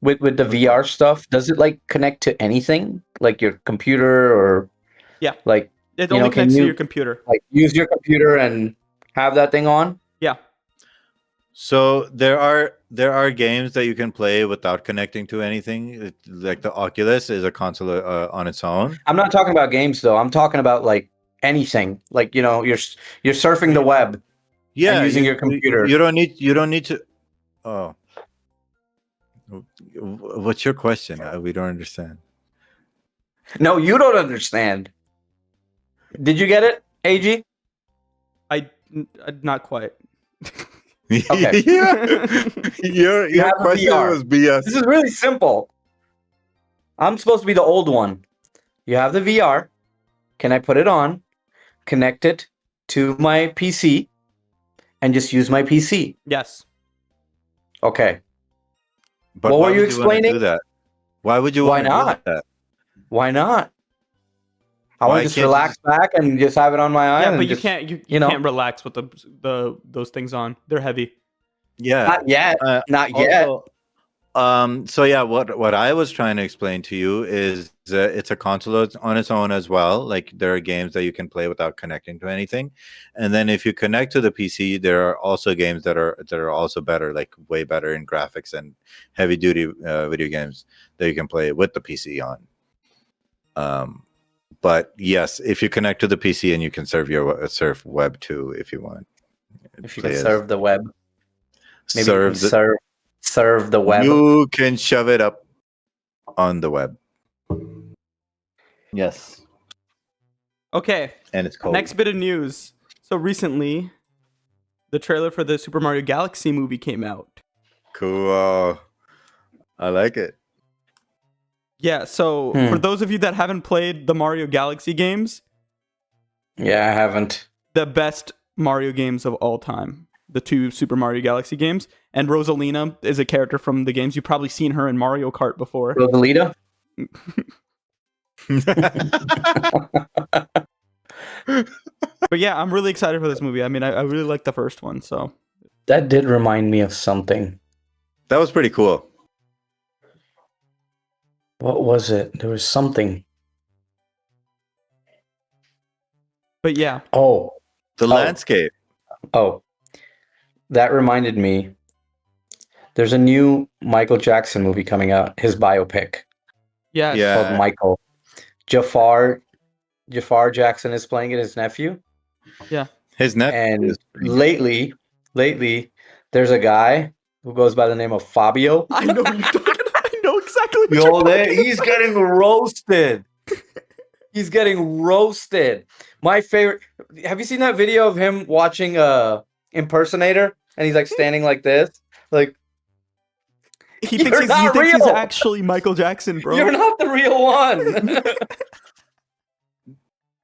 S3: With the VR stuff? Does it like connect to anything? Like your computer or
S1: Yeah.
S3: like
S1: It
S3: You
S1: only
S3: know, can
S1: connects to
S3: you-
S1: your computer.
S3: like use your computer and have that thing on?
S1: Yeah.
S2: So there are games that you can play without connecting to anything. Like the Oculus is a console on its own.
S3: I'm not talking about games though. I'm talking about like anything. Like, you're surfing the web.
S2: Yeah,
S3: using your computer.
S2: You don't need to. Oh, What's your question? We don't understand.
S3: No, you don't understand. Did you get it, AG?
S1: Not quite.
S3: Okay.
S2: Yeah. Your
S3: You have a
S2: question
S3: VR.
S2: was BS.
S3: This is really simple. I'm supposed to be the old one. You have the VR. Can I put it on, connect it to my PC, and just use my PC?
S1: Yes.
S3: Okay.
S2: But
S3: What
S2: why
S3: were you
S2: would you want to do
S3: explaining?
S2: that? Why would you
S3: Why
S2: want to do
S3: not?
S2: that?
S3: Why not? I
S2: Why
S3: want to just
S2: can't you
S3: relax back and just have it on my eye.
S1: Yeah,
S3: and
S1: but you
S3: just,
S1: can't you
S3: you know,
S1: can't relax with those things on. They're heavy.
S2: Yeah.
S3: Not yet. Not yet.
S2: Also, so yeah, what I was trying to explain to you is it's a console on its own as well. Like there are games that you can play without connecting to anything, and then if you connect to the PC, there are also games that are also better, like way better in graphics and heavy duty video games that you can play with the PC on. But yes, if you connect to the PC and you can surf web too if you want.
S3: If you
S2: Play
S3: can
S2: as-
S3: serve the web, maybe you can
S2: serve
S3: serve the web.
S2: You can shove it up on the web. Yes.
S1: Okay.
S2: And it's cold.
S1: Next bit of news. So recently, the trailer for the Super Mario Galaxy movie came out.
S2: Cool. I like it.
S1: Yeah, so for those of you that haven't played the Mario Galaxy games,
S3: Yeah, I haven't.
S1: the best Mario games of all time. The two Super Mario Galaxy games. And Rosalina is a character from the games. You've probably seen her in Mario Kart before.
S3: Rosalita?
S1: But yeah, I'm really excited for this movie. I mean, I really like the first one, so.
S3: That did remind me of something.
S2: That was pretty cool.
S3: What was it? There was something.
S1: But yeah.
S3: Oh.
S2: The landscape.
S3: Oh. That reminded me. There's a new Michael Jackson movie coming out, his biopic.
S1: Yes.
S2: Yeah.
S3: Called Michael. Jafar Jackson is playing it, his nephew.
S1: Yeah.
S2: His nephew.
S3: And lately, there's a guy who goes by the name of Fabio.
S1: I know what you're talking about. I know exactly what you're talking about.
S3: He's getting roasted. He's getting roasted. My favorite. Have you seen that video of him watching impersonator? And he's like standing like this, like
S1: he thinks he's actually Michael Jackson, bro.
S3: You're not the real one.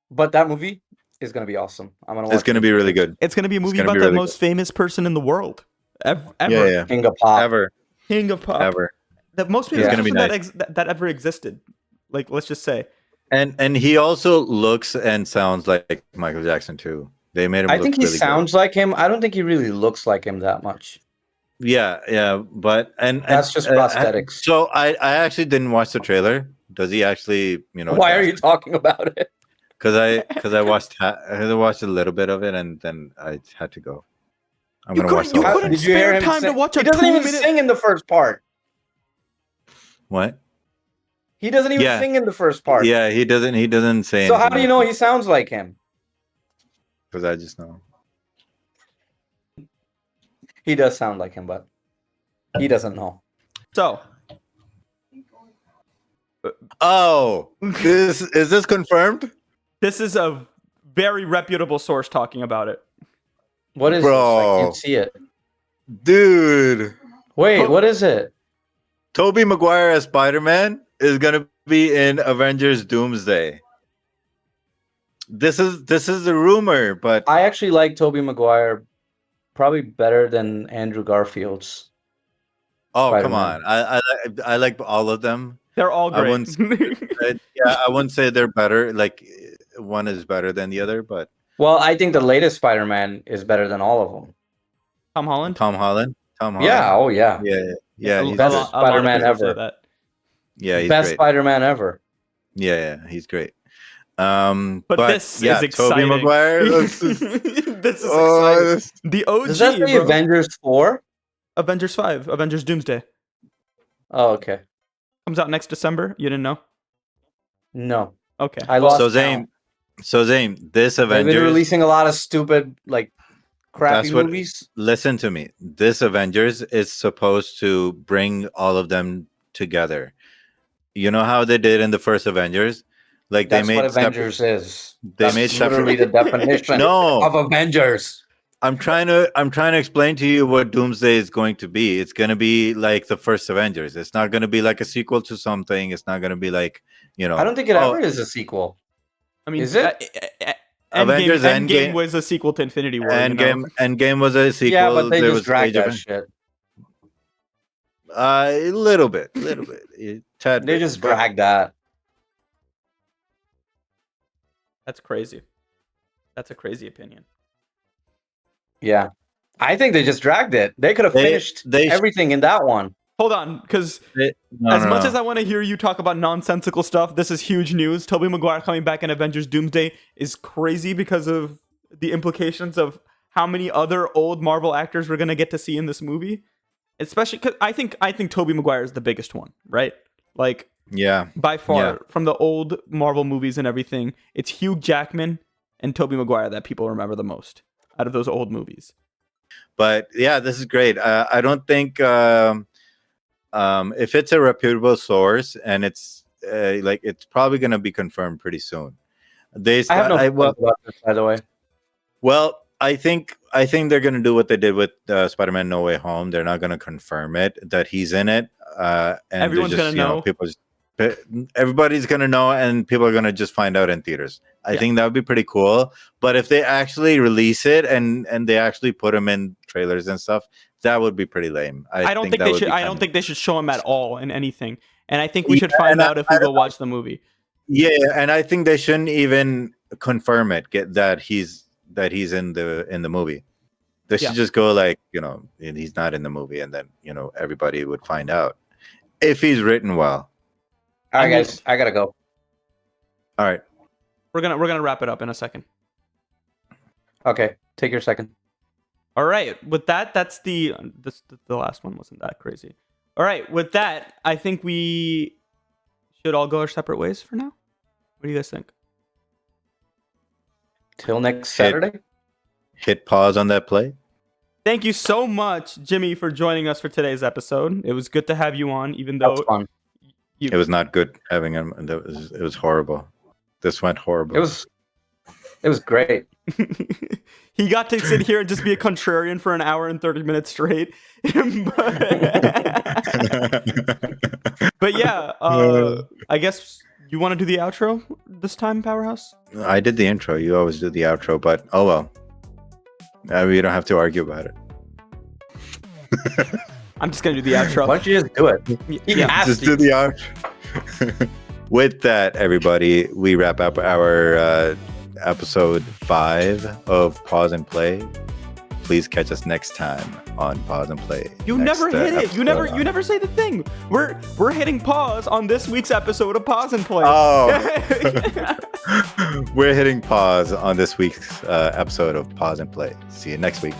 S3: But that movie is gonna be awesome. I'm gonna watch.
S2: It's gonna be really good.
S1: It's gonna be a movie about the most famous person in the world ever.
S2: Yeah.
S3: King of pop.
S1: King of pop.
S2: Ever.
S1: The most famous person
S2: nice.
S1: that ever existed. Like, let's just say.
S2: And he also looks and sounds like Michael Jackson too. They made him.
S3: I think he sounds like him. I don't think he really looks like him that much.
S2: Yeah, but
S3: that's just prosthetics.
S2: So I actually didn't watch the trailer. Does he actually,
S3: Why are you talking about it?
S2: Because I watched a little bit of it and then I had to go. I'm gonna watch the whole thing.
S1: Did you hear him time to watch a 2 minute?
S3: He doesn't even sing in the first part.
S2: What?
S3: He doesn't even sing in the first part.
S2: Yeah, he doesn't say.
S3: So how do you know he sounds like him?
S2: Because I just know.
S3: He does sound like him, but he doesn't know.
S1: So.
S2: Is this confirmed?
S1: This is a very reputable source talking about it.
S3: What is
S2: Bro.
S3: this? I can't see it.
S2: Dude.
S3: Wait, what is it?
S2: Tobey Maguire as Spider-Man is gonna be in Avengers Doomsday. This is a rumor, but
S3: I actually like Tobey Maguire probably better than Andrew Garfield's.
S2: Oh,
S3: Spider-Man.
S2: come on. I like all of them.
S1: They're all great.
S2: I wouldn't say they're better. Like one is better than the other, but
S3: well, I think the latest Spider-Man is better than all of them.
S1: Tom Holland.
S3: Yeah. Oh yeah.
S2: Yeah.
S3: He's best Spider-Man ever.
S2: Yeah, he's
S3: best
S2: great.
S3: Spider-Man ever.
S2: Yeah, he's great.
S1: But this is exciting.
S2: Tobey Maguire.
S1: This is exciting. The OG.
S3: Does that say Avengers 4?
S1: Avengers 5. Avengers Doomsday.
S3: Oh, okay.
S1: Comes out next December. You didn't know?
S3: No.
S1: Okay.
S3: I lost
S2: So Zane, this Avengers.
S3: They've been releasing a lot of stupid like crappy
S2: That's what-
S3: movies.
S2: Listen to me. This Avengers is supposed to bring all of them together. You know how they did in the first Avengers? Like
S3: That's
S2: they made
S3: what Avengers is.
S2: they
S3: That's
S2: made
S3: literally
S2: separate.
S3: the definition
S2: No,
S3: of Avengers.
S2: I'm trying to explain to you what Doomsday is going to be. It's going to be like the first Avengers. It's not going to be like a sequel to something. It's not going to be like,
S3: I don't think it ever is a sequel.
S1: I mean,
S3: Is it?
S2: Avengers
S1: Endgame
S2: Endgame
S1: was a sequel to Infinity War. You know?
S2: Endgame was a sequel.
S3: Yeah, but they
S2: There
S3: just
S2: was
S3: dragged
S2: Age of
S3: that shit.
S2: a little bit, tad
S3: They
S2: bit,
S3: just
S2: but-
S3: dragged that.
S1: That's crazy. That's a crazy opinion.
S3: Yeah. I think they just dragged it. They could have finished everything in that one.
S1: Hold on, because as much as I want to hear you talk about nonsensical stuff, this is huge news. Tobey Maguire coming back in Avengers Doomsday is crazy because of the implications of how many other old Marvel actors we're gonna get to see in this movie. Especially because I think Tobey Maguire is the biggest one, right? Like,
S2: yeah,
S1: by far
S2: Yeah.
S1: from the old Marvel movies and everything, it's Hugh Jackman and Tobey Maguire that people remember the most out of those old movies.
S2: but yeah, this is great. I don't think if it's a reputable source and it's like it's probably going to be confirmed pretty soon.
S3: I have no feelings about this, by the way.
S2: Well, I think they're going to do what they did with Spider-Man No Way Home. They're not going to confirm it that he's in it. And
S1: Everyone's
S2: just,
S1: gonna know.
S2: Everybody's going to know, and people are going to just find out in theaters. I think that would be pretty cool. But if they actually release it and they actually put him in trailers and stuff, that would be pretty lame.
S1: I don't think they should. I don't think they should show him at all in anything. And I think we should find out if we go watch the movie.
S2: Yeah, and I think they shouldn't even confirm it. That he's in the movie. They should just go like, he's not in the movie, and then everybody would find out if he's written well.
S3: All right, guys, I gotta go.
S2: All right,
S1: we're gonna wrap it up in a second.
S3: Okay, take your second.
S1: All right, with that, that's the last one wasn't that crazy. All right, with that, I think we should all go our separate ways for now. What do you guys think?
S3: Till next Saturday.
S2: Hit pause on that play.
S1: Thank you so much, Jimmy, for joining us for today's episode. It was good to have you on, even though
S3: that was fun.
S2: It was not good having him. It was horrible. This went horrible.
S3: It was great.
S1: He got to sit here and just be a contrarian for an hour and 30 minutes straight. But yeah, I guess you want to do the outro this time, Powerhouse?
S2: I did the intro. You always do the outro, but oh well. We don't have to argue about it.
S1: I'm just gonna do the outro.
S3: Why don't you just do it?
S1: Yeah,
S2: just do the outro. With that, everybody, we wrap up our episode 5 of Pause and Play. Please catch us next time on Pause and Play.
S1: You never hit it. You never say the thing. We're hitting pause on this week's episode of Pause and Play.
S2: Oh. We're hitting pause on this week's episode of Pause and Play. See you next week.